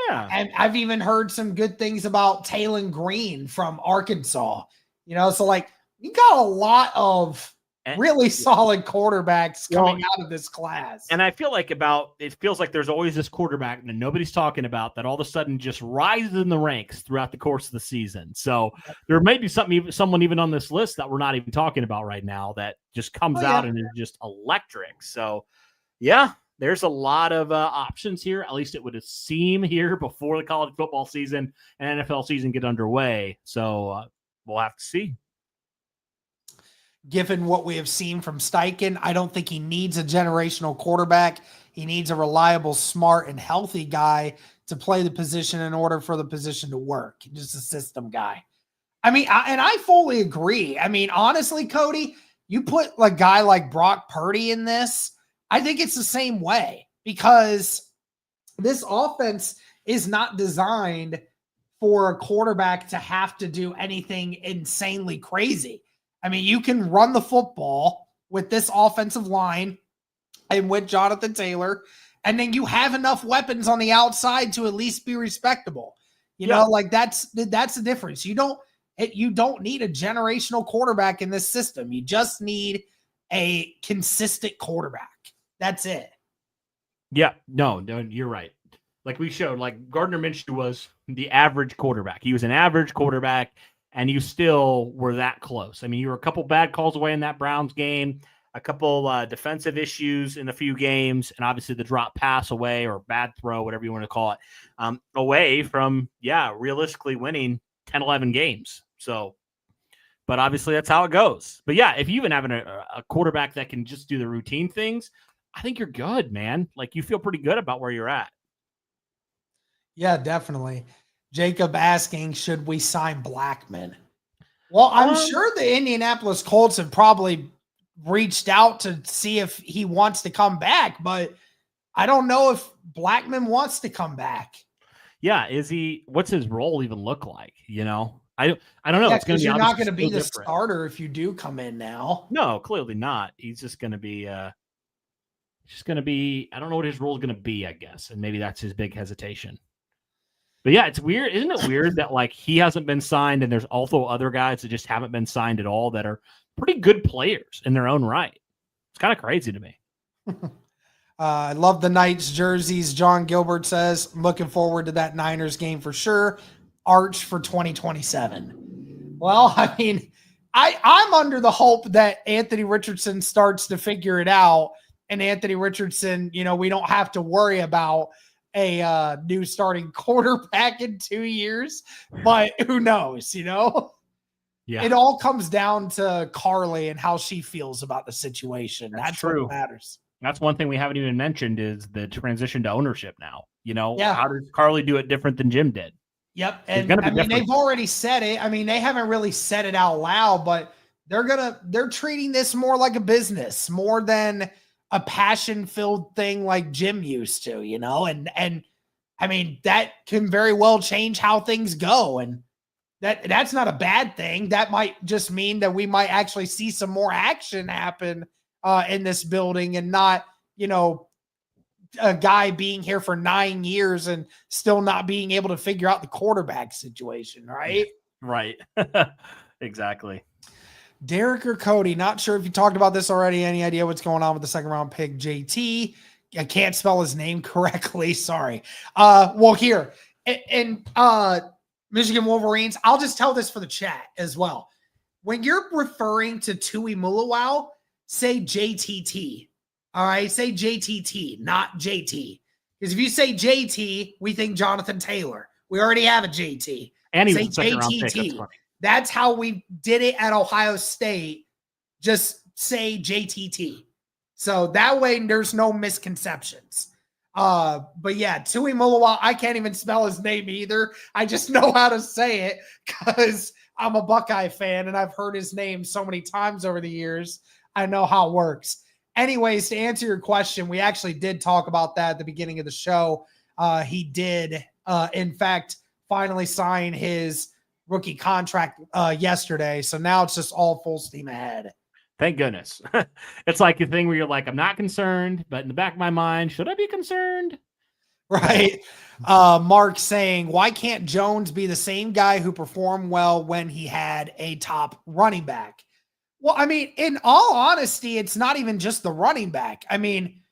S2: Yeah.
S1: And I've even heard some good things about Taylon Green from Arkansas. So like you got a lot of really solid quarterbacks coming out of this class.
S2: And I feel like it feels like there's always this quarterback that nobody's talking about that all of a sudden just rises in the ranks throughout the course of the season. So there may be someone even on this list that we're not even talking about right now that just comes out and is just electric. So yeah, there's a lot of options here. At least it would seem here before the college football season and NFL season get underway. So we'll have to see.
S1: Given what we have seen from Steichen, I don't think he needs a generational quarterback. He needs a reliable, smart, and healthy guy to play the position in order for the position to work. Just a system guy. I mean, I fully agree. I mean, honestly, Cody, you put a guy like Brock Purdy in this, I think it's the same way because this offense is not designed for a quarterback to have to do anything insanely crazy. I mean, you can run the football with this offensive line and with Jonathan Taylor, and then you have enough weapons on the outside to at least be respectable. Like that's the difference. You don't need a generational quarterback in this system. You just need a consistent quarterback. That's it.
S2: Yeah, no, you're right. Like we showed, like Gardner Minshew was the average quarterback. He was an average quarterback. And you still were that close. I mean, you were a couple bad calls away in that Browns game, a couple defensive issues in a few games, and obviously the drop pass away or bad throw, whatever you want to call it, away from, realistically winning 10, 11 games. So, but obviously that's how it goes. But yeah, if you even have a quarterback that can just do the routine things, I think you're good, man. Like you feel pretty good about where you're at.
S1: Yeah, definitely. Jacob asking, should we sign Blackman? Well, I'm sure the Indianapolis Colts have probably reached out to see if he wants to come back, but I don't know if Blackman wants to come back.
S2: Yeah, what's his role even look like? I don't know.
S1: It's going to be you're not going to be the starter if you do come in now.
S2: No, clearly not. He's just going to be I don't know what his role is going to be, I guess. And maybe that's his big hesitation. But yeah, it's weird. Isn't it weird that like he hasn't been signed and there's also other guys that just haven't been signed at all that are pretty good players in their own right? It's kind of crazy to me.
S1: I love the Knights jerseys. John Gilbert says, I'm looking forward to that Niners game for sure. Arch for 2027. Well, I mean, I'm under the hope that Anthony Richardson starts to figure it out and Anthony Richardson, we don't have to worry about a new starting quarterback in 2 years, but who knows,
S2: Yeah.
S1: It all comes down to Carly and how she feels about the situation. That's true. What matters.
S2: That's one thing we haven't even mentioned is the transition to ownership now.
S1: Yeah.
S2: How does Carly do it different than Jim did?
S1: Yep. And they've already said it. I mean, they haven't really said it out loud, but they're treating this more like a business, more than a passion-filled thing like Jim used to, and I mean, that can very well change how things go. And that's not a bad thing. That might just mean that we might actually see some more action happen in this building, and not, a guy being here for 9 years and still not being able to figure out the quarterback situation, right?
S2: Right. Exactly.
S1: Derek or Cody, not sure if you talked about this already. Any idea what's going on with the second round pick, JT? I can't spell his name correctly. Sorry. Well, here in Michigan Wolverines, I'll just tell this for the chat as well. When you're referring to Tui Mulawau, say JTT. All right, say JTT, not JT. Because if you say JT, we think Jonathan Taylor. We already have a JT.
S2: And he
S1: say
S2: was second round pick.
S1: JTT. That's how we did it at Ohio State. Just say JTT. So that way there's no misconceptions. But yeah, Tui Mulawau, I can't even spell his name either. I just know how to say it because I'm a Buckeye fan and I've heard his name so many times over the years. I know how it works. Anyways, to answer your question, we actually did talk about that at the beginning of the show. He did, in fact, finally sign his rookie contract yesterday. So now it's just all full steam ahead.
S2: Thank goodness. It's like a thing where you're like, I'm not concerned, but in the back of my mind, should I be concerned?
S1: Right. Mark saying, why can't Jones be the same guy who performed well when he had a top running back? Well, I mean, in all honesty, it's not even just the running back. I mean,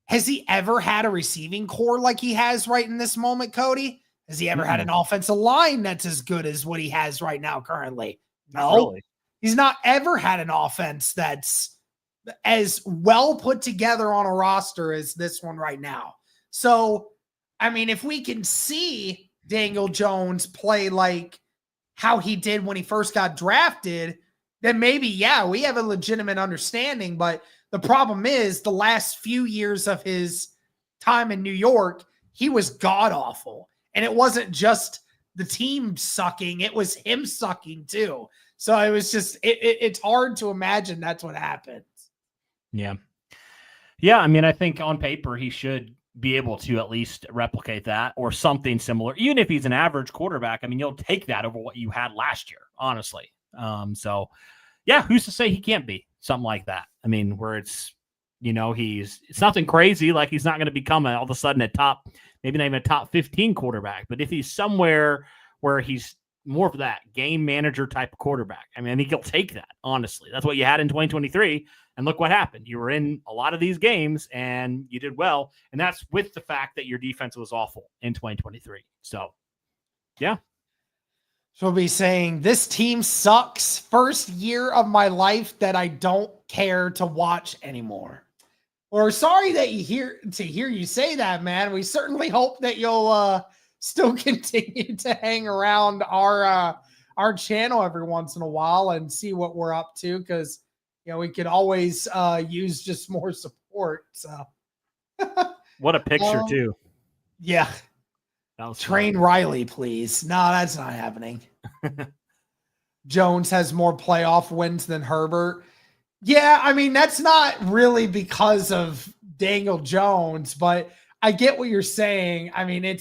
S1: has he ever had a receiving core like he has right in this moment, Cody? Has he ever had an offensive line that's as good as what he has right now currently? No. Really. He's not ever had an offense that's as well put together on a roster as this one right now. So, I mean, if we can see Daniel Jones play like how he did when he first got drafted, then maybe, yeah, we have a legitimate understanding. But the problem is the last few years of his time in New York, he was god-awful. And it wasn't just the team sucking. It was him sucking too. So it was just, it's hard to imagine that's what happened.
S2: Yeah. Yeah. I mean, I think on paper, he should be able to at least replicate that or something similar. Even if he's an average quarterback, I mean, you'll take that over what you had last year, honestly. So yeah, who's to say he can't be something like that? I mean, where it's, it's nothing crazy. Like he's not going to become all of a sudden maybe not even a top 15 quarterback, but if he's somewhere where he's more of that game manager type of quarterback, I mean, I think he'll take that, honestly. That's what you had in 2023. And look what happened. You were in a lot of these games and you did well. And that's with the fact that your defense was awful in 2023. So, yeah.
S1: So we'll be saying this team sucks. First year of my life that I don't care to watch anymore. We're sorry that you hear you say that, man. We certainly hope that you'll still continue to hang around our channel every once in a while and see what we're up to, because we could always use just more support. So
S2: what a picture too.
S1: Yeah. Train funny. Riley, please. No, that's not happening. Jones has more playoff wins than Herbert. Yeah, I mean, that's not really because of Daniel Jones, but I get what you're saying. I mean,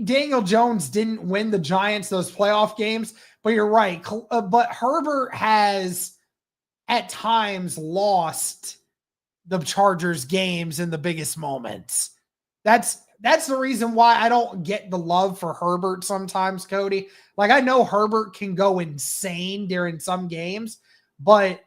S1: Daniel Jones didn't win the Giants those playoff games, but you're right. But Herbert has at times lost the Chargers games in the biggest moments. That's the reason why I don't get the love for Herbert sometimes, Cody. Like, I know Herbert can go insane during some games, but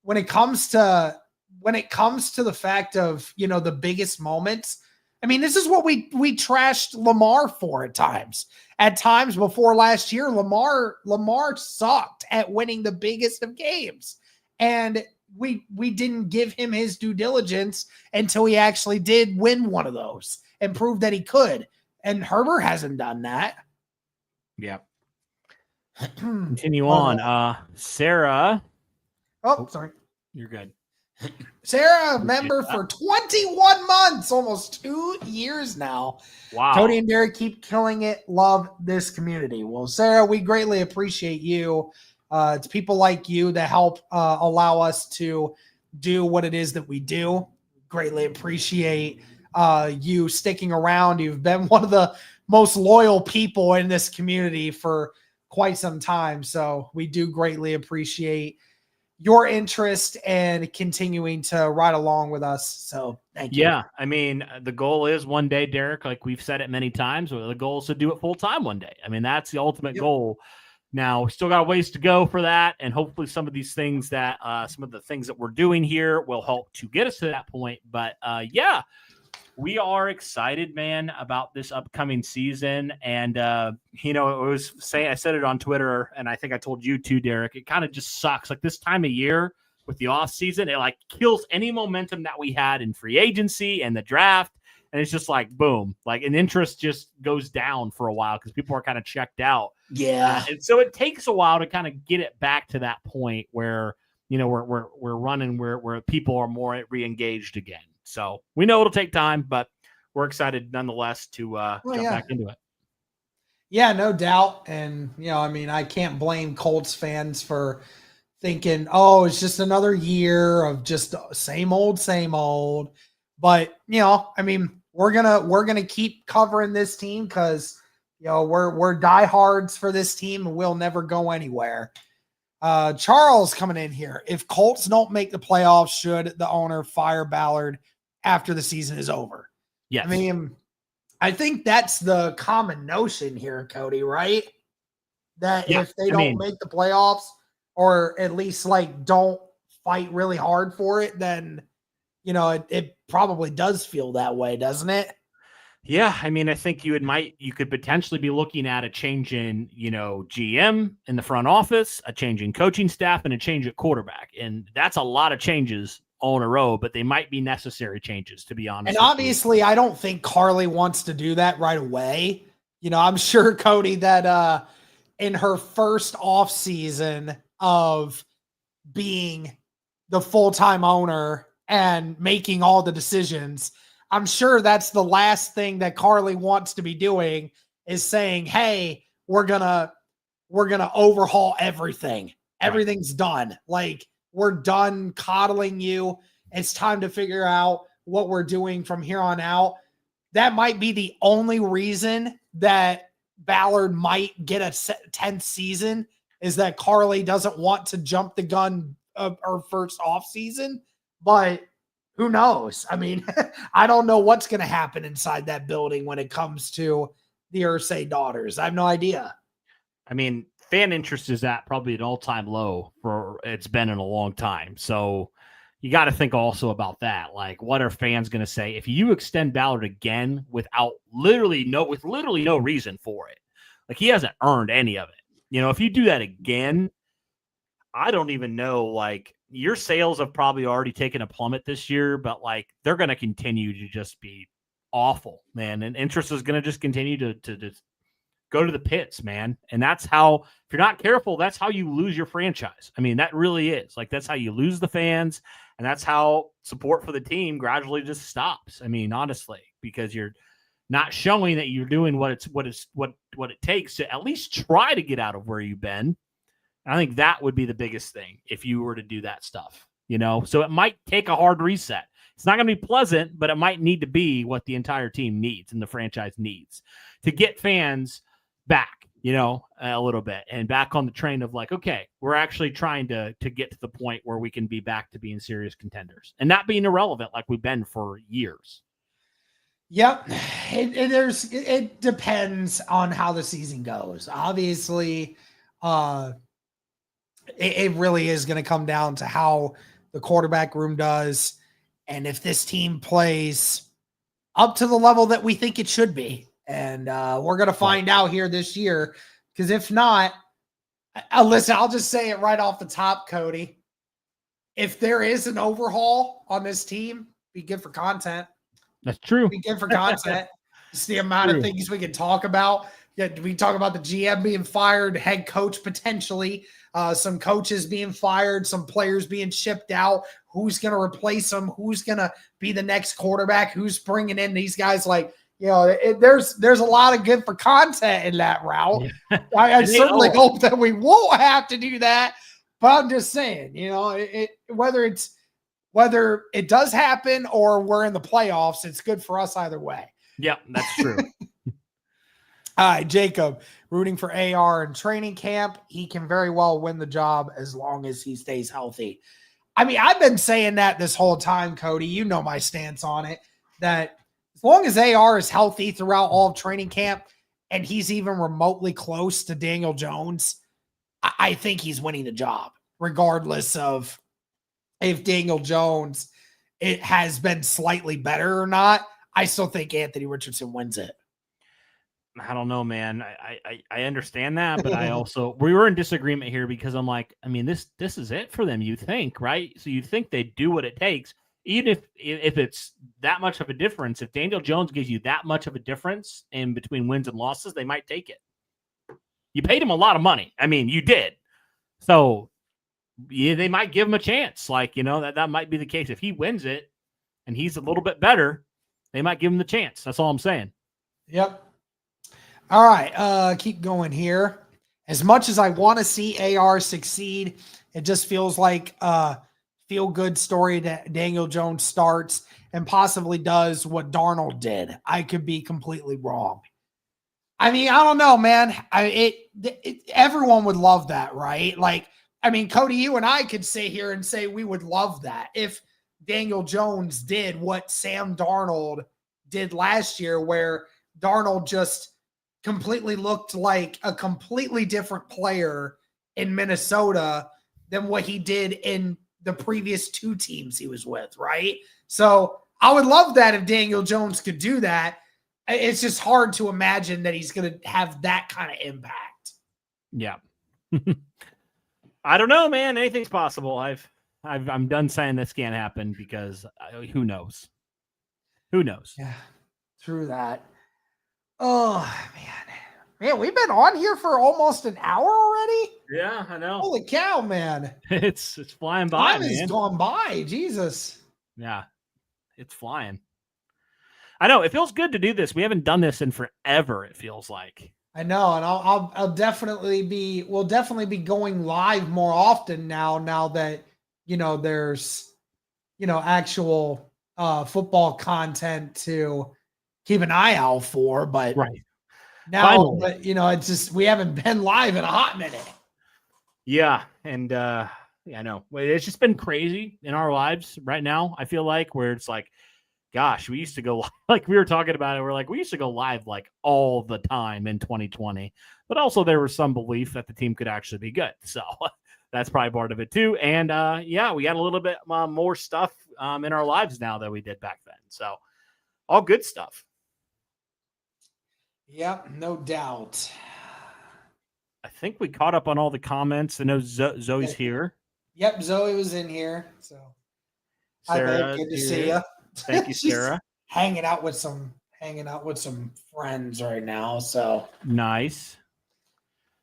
S1: when it comes to the fact of, the biggest moments, I mean, this is what we trashed Lamar for at times. At times before last year, Lamar sucked at winning the biggest of games. And we didn't give him his due diligence until he actually did win one of those and prove that he could. And Herbert hasn't done that.
S2: Yeah. Continue on. Sarah.
S1: Oh, sorry.
S2: You're good.
S1: Sarah, member for 21 months, almost 2 years now.
S2: Wow.
S1: Cody and Derek keep killing it. Love this community. Well, Sarah, we greatly appreciate you. It's people like you that help allow us to do what it is that we do. Greatly appreciate you sticking around. You've been one of the most loyal people in this community for quite some time. So we do greatly appreciate your interest and continuing to ride along with us. So thank you.
S2: Yeah. I mean, the goal is one day, Derek, like we've said it many times, the goal is to do it full time one day. I mean, that's the ultimate goal. Now we still got a ways to go for that. And hopefully some of these things that, some of the things that we're doing here will help to get us to that point. But yeah, we are excited, man, about this upcoming season. And, I said it on Twitter, and I think I told you too, Derek, it kind of just sucks. Like this time of year with the off season, it like kills any momentum that we had in free agency and the draft. And it's just like, boom, like an interest just goes down for a while because people are kind of checked out.
S1: Yeah.
S2: And so it takes a while to kind of get it back to that point where, we're running where people are more re-engaged again. So we know it'll take time, but we're excited nonetheless to jump back into it.
S1: Yeah, no doubt. And, I can't blame Colts fans for thinking, oh, it's just another year of just same old. But, we're going to keep covering this team because, we're diehards for this team and we'll never go anywhere. Charles coming in here. If Colts don't make the playoffs, should the owner fire Ballard after the season is over?
S2: Yes.
S1: I think that's the common notion here, Cody, right? That if they don't make the playoffs or at least don't fight really hard for it, then, it probably does feel that way, doesn't it?
S2: Yeah. I think you could potentially be looking at a change in, GM in the front office, a change in coaching staff, and a change at quarterback. And that's a lot of changes all in a row, but they might be necessary changes, to be honest.
S1: And obviously, I don't think Carly wants to do that right away. I'm sure, Cody, that in her first off season of being the full-time owner and making all the decisions, I'm sure that's the last thing that Carly wants to be doing is saying, hey, we're gonna overhaul everything. Everything's done. We're done coddling you. It's time to figure out what we're doing from here on out. That might be the only reason that Ballard might get a 10th season is that Carly doesn't want to jump the gun of her first off season. But who knows? I don't know what's going to happen inside that building when it comes to the Irsay daughters. I have no idea.
S2: Fan interest is at probably an all-time low for it's been in a long time. So you got to think also about that. What are fans going to say if you extend Ballard again without literally no reason for it? He hasn't earned any of it. If you do that again, I don't even know. Your sales have probably already taken a plummet this year, but they're going to continue to just be awful, man. And interest is going to just continue to go to the pits, man. And that's how, if you're not careful, that's how you lose your franchise. That really is. That's how you lose the fans. And that's how support for the team gradually just stops. Honestly, because you're not showing that you're doing what it takes to at least try to get out of where you've been. And I think that would be the biggest thing if you were to do that stuff, so it might take a hard reset. It's not going to be pleasant, but it might need to be what the entire team needs and the franchise needs to get fans back, a little bit and back on the train of okay, we're actually trying to get to the point where we can be back to being serious contenders and not being irrelevant like we've been for years.
S1: Yep. It depends on how the season goes. Obviously, it really is going to come down to how the quarterback room does. And if this team plays up to the level that we think it should be. And we're going to find out here this year, because if not, listen, I'll just say it right off the top, Cody. if there is an overhaul on this team, be good for content.
S2: That's true.
S1: Be good for content. It's the amount of things we can talk about. Yeah, we talk about the GM being fired, head coach potentially, some coaches being fired, some players being shipped out. Who's going to replace them? Who's going to be the next quarterback? Who's bringing in these guys? Like, there's a lot of good for content in that route. Yeah. I certainly hope that we won't have to do that. But I'm just saying, whether it does happen or we're in the playoffs, it's good for us either way.
S2: Yeah, that's true.
S1: All right, Jacob, rooting for AR in training camp. He can very well win the job as long as he stays healthy. I mean, I've been saying that this whole time, Cody. You know my stance on it, that as long as AR is healthy throughout all of training camp and he's even remotely close to Daniel Jones, I think he's winning the job, regardless of if Daniel Jones it has been slightly better or not. I still think Anthony Richardson wins it.
S2: I don't know, man. I understand that, but I also we were in disagreement here because I'm like, I mean, this is it for them. You think, right? So you think they do what it takes, even if it's that much of a difference. If Daniel Jones gives you that much of a difference in between wins and losses, they might take it. You paid him a lot of money. I mean, you did. So yeah, they might give him a chance. Like, that might be the case. If he wins it and he's a little bit better, they might give him the chance. That's all I'm saying.
S1: Yep. All right. Keep going here. As much as I want to see AR succeed, it just feels like a feel-good story that Daniel Jones starts and possibly does what Darnold did. I could be completely wrong. I mean, I don't know, man. Everyone would love that, right? Like, I mean, Cody, you and I could sit here and say we would love that if Daniel Jones did what Sam Darnold did last year, where Darnold just completely looked like a completely different player in Minnesota than what he did in the previous two teams he was with, right? So I would love that if Daniel Jones could do that. It's just hard to imagine that he's going to have that kind of impact.
S2: Yeah. I don't know, man. Anything's possible. I'm done saying this can't happen because who knows? Who knows?
S1: Yeah, true that. Oh, man, we've been on here for almost an hour already.
S2: Yeah, I know.
S1: Holy cow, man!
S2: It's flying by.
S1: Time has gone by. Jesus.
S2: Yeah, it's flying. I know. It feels good to do this. We haven't done this in forever. It feels like.
S1: I know, and I'll definitely be. We'll definitely be going live more often now that there's actual football content to keep an eye out for. But
S2: right
S1: now, but it's just we haven't been live in a hot minute.
S2: Yeah, and yeah, I know. It's just been crazy in our lives right now. I feel like where it's like, gosh, we used to go like we were talking about it. We're like we used to go live like all the time in 2020, but also there was some belief that the team could actually be good. So that's probably part of it too. And yeah, we got a little bit more stuff in our lives now than we did back then. So all good stuff.
S1: Yep, no doubt.
S2: I think we caught up on all the comments. I know Zoe's here.
S1: Yep, Zoe was in here. So
S2: Sarah,
S1: good to see you.
S2: Thank you, Sarah.
S1: hanging out with some friends right now. So
S2: nice.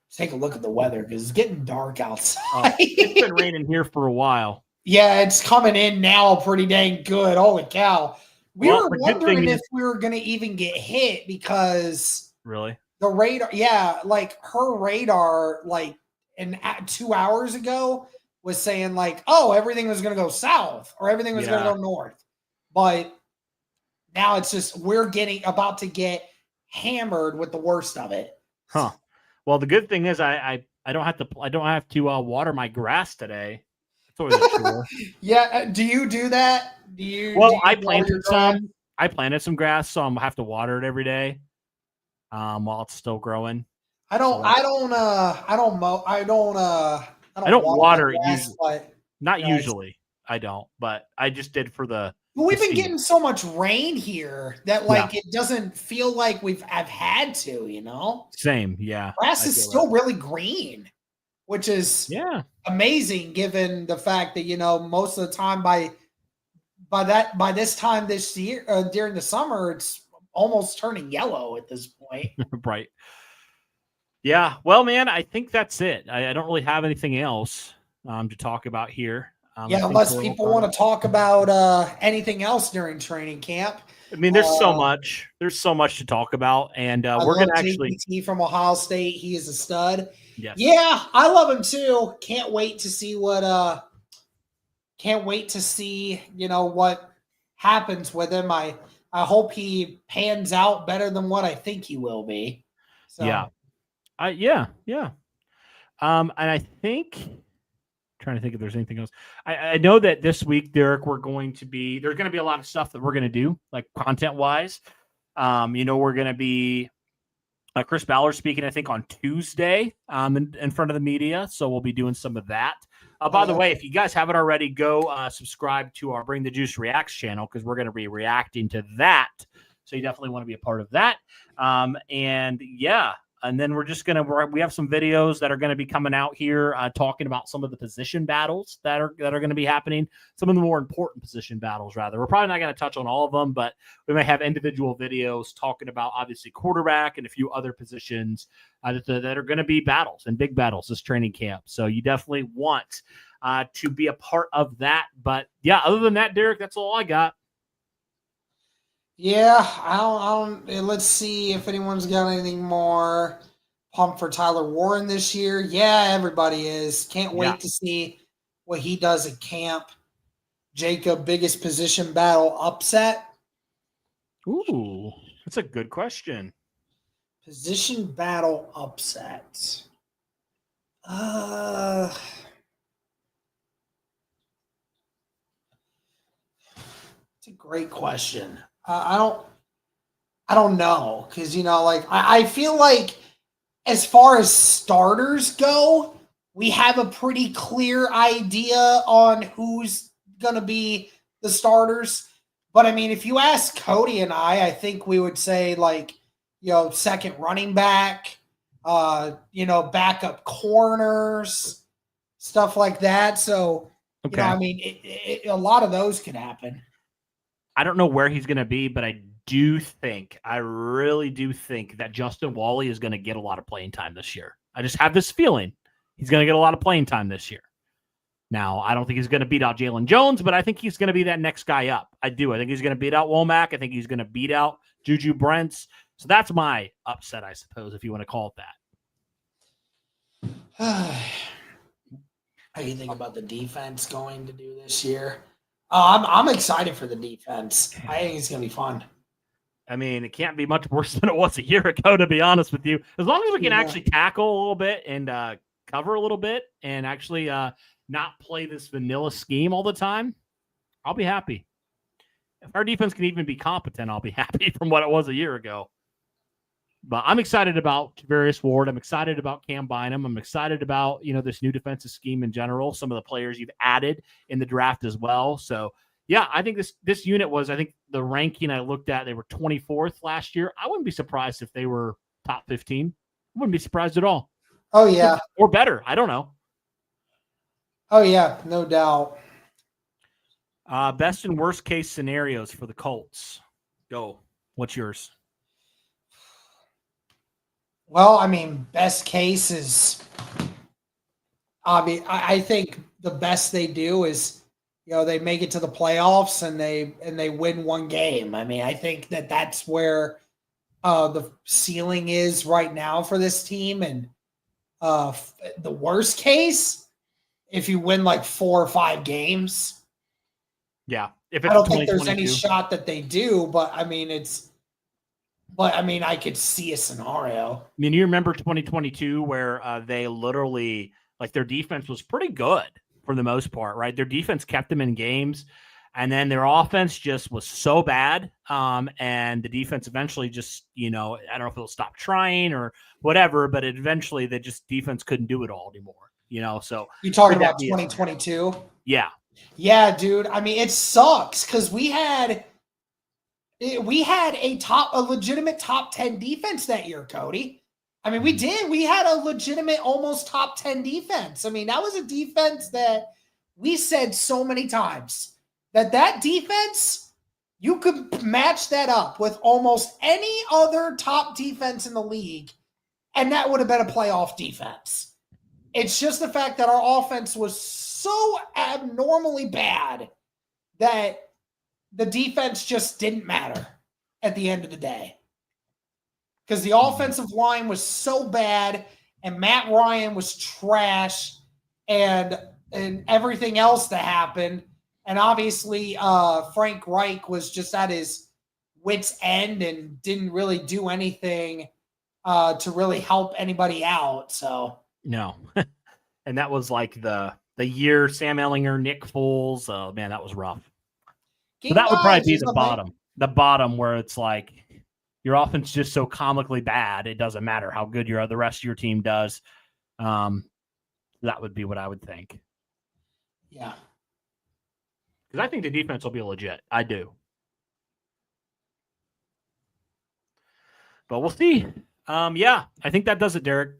S1: Let's take a look at the weather because it's getting dark outside.
S2: It's been raining here for a while.
S1: Yeah, it's coming in now pretty dang good. Holy cow. We were wondering if we were going to even get hit because
S2: really
S1: the radar. Yeah, like her radar, like 2 hours ago was saying like, oh, everything was going to go south or everything was going to go north. But now it's just we're about to get hammered with the worst of it.
S2: Huh. Well, the good thing is I don't have to water my grass today. That's always a chore.
S1: Yeah. Do you do that?
S2: I planted some. I planted some grass, so I'm have to water it every day. While it's still growing.
S1: I don't
S2: water it usually. Not usually. I don't, but I just did for the.
S1: We've been getting so much rain here that it doesn't feel like I've had to,
S2: Same, yeah.
S1: Grass is still really green. which is amazing given the fact that, most of the time by this time this year, during the summer, it's almost turning yellow at this point.
S2: Right. Yeah. Well, man, I think that's it. I don't really have anything else to talk about here.
S1: Unless people want to talk about anything else during training camp.
S2: I mean, there's so much. There's so much to talk about, and we're going to actually.
S1: JPT from Ohio State. He is a stud.
S2: Yes.
S1: Yeah, I love him too. Can't wait to see what. Can't wait to see what happens with him. I hope he pans out better than what I think he will be. So.
S2: Yeah. Yeah. And I think. Trying to think if there's anything else. I know that this week, Derek, there's going to be a lot of stuff that we're going to do, like content wise. We're going to be Chris Ballard speaking, I think, on Tuesday in front of the media. So we'll be doing some of that. By the way, if you guys haven't already, go subscribe to our Bring the Juice Reacts channel, because we're going to be reacting to that. So you definitely want to be a part of that. And then we have some videos that are going to be coming out here talking about some of the position battles that are going to be happening. Some of the more important position battles, rather. We're probably not going to touch on all of them, but we may have individual videos talking about, obviously, quarterback and a few other positions that are going to be battles and big battles this training camp. So you definitely want to be a part of that. But yeah, other than that, Derek, that's all I got.
S1: Yeah, I don't. Let's see if anyone's got anything more. Pumped for Tyler Warren this year. Yeah, everybody is. Can't wait to see what he does at camp. Jacob, biggest position battle upset?
S2: Ooh, that's a good question.
S1: Position battle upset. It's a great question. I don't know, because I feel like as far as starters go, we have a pretty clear idea on who's gonna be the starters. But I mean, if you ask Cody and I think we would say second running back, backup corners, stuff like that. So a lot of those could happen.
S2: I don't know where he's going to be, but I really do think that Justin Wally is going to get a lot of playing time this year. I just have this feeling he's going to get a lot of playing time this year. Now, I don't think he's going to beat out Jalen Jones, but I think he's going to be that next guy up. I do. I think he's going to beat out Womack. I think he's going to beat out Juju Brents. So that's my upset, I suppose, if you want to call it that.
S1: How do you think about the defense going to do this year? I'm excited for the defense. I think it's going to be fun.
S2: I mean, it can't be much worse than it was a year ago, to be honest with you. As long as we can actually tackle a little bit and cover a little bit and actually not play this vanilla scheme all the time, I'll be happy. If our defense can even be competent, I'll be happy from what it was a year ago. But I'm excited about Tavarius Ward. I'm excited about Cam Bynum. I'm excited about, this new defensive scheme in general, some of the players you've added in the draft as well. So, yeah, I think this unit was, I think the ranking I looked at, they were 24th last year. I wouldn't be surprised if they were top 15. I wouldn't be surprised at all.
S1: Oh, yeah.
S2: Or better. I don't know.
S1: Oh, yeah, no doubt.
S2: Best and worst case scenarios for the Colts. Go. What's yours?
S1: Well, I mean, best case is, I think the best they do is, they make it to the playoffs and they win one game. I mean, I think that's where the ceiling is right now for this team. And the worst case, if you win like 4 or 5 games.
S2: Yeah.
S1: I don't think there's any shot that they do, but I mean, I could see a scenario.
S2: I mean, you remember 2022 where they literally, their defense was pretty good for the most part, right? Their defense kept them in games, and then their offense just was so bad. And the defense eventually just, I don't know if it'll stop trying or whatever, but eventually defense couldn't do it all anymore, so.
S1: You talking about 2022?
S2: Yeah.
S1: Yeah, dude. I mean, it sucks because we had a legitimate top 10 defense that year, Cody. I mean, we did. We had a legitimate almost top 10 defense. I mean, that was a defense that we said so many times that defense, you could match that up with almost any other top defense in the league, and that would have been a playoff defense. It's just the fact that our offense was so abnormally bad that the defense just didn't matter at the end of the day. Because the offensive line was so bad and Matt Ryan was trash and everything else that happened. And obviously Frank Reich was just at his wit's end and didn't really do anything to really help anybody out. So
S2: no. And that was like the year Sam Ehlinger, Nick Foles. Oh man, that was rough. So that would probably be the bottom. The bottom where it's like your offense is just so comically bad, it doesn't matter how good the rest of your team does. That would be what I would think.
S1: Yeah.
S2: Because I think the defense will be legit. I do. But we'll see. Yeah, I think that does it, Derek.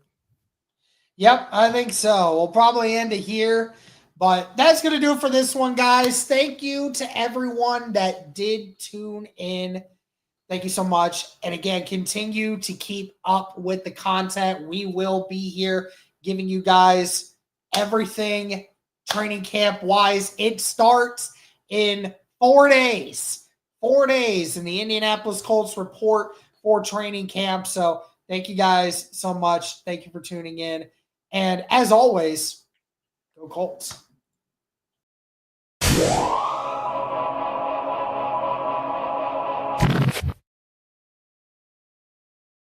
S1: Yep, I think so. We'll probably end it here. But that's going to do it for this one, guys. Thank you to everyone that did tune in. Thank you so much. And again, continue to keep up with the content. We will be here giving you guys everything training camp wise. It starts in 4 days. 4 days in the Indianapolis Colts report for training camp. So thank you guys so much. Thank you for tuning in. And as always, go Colts.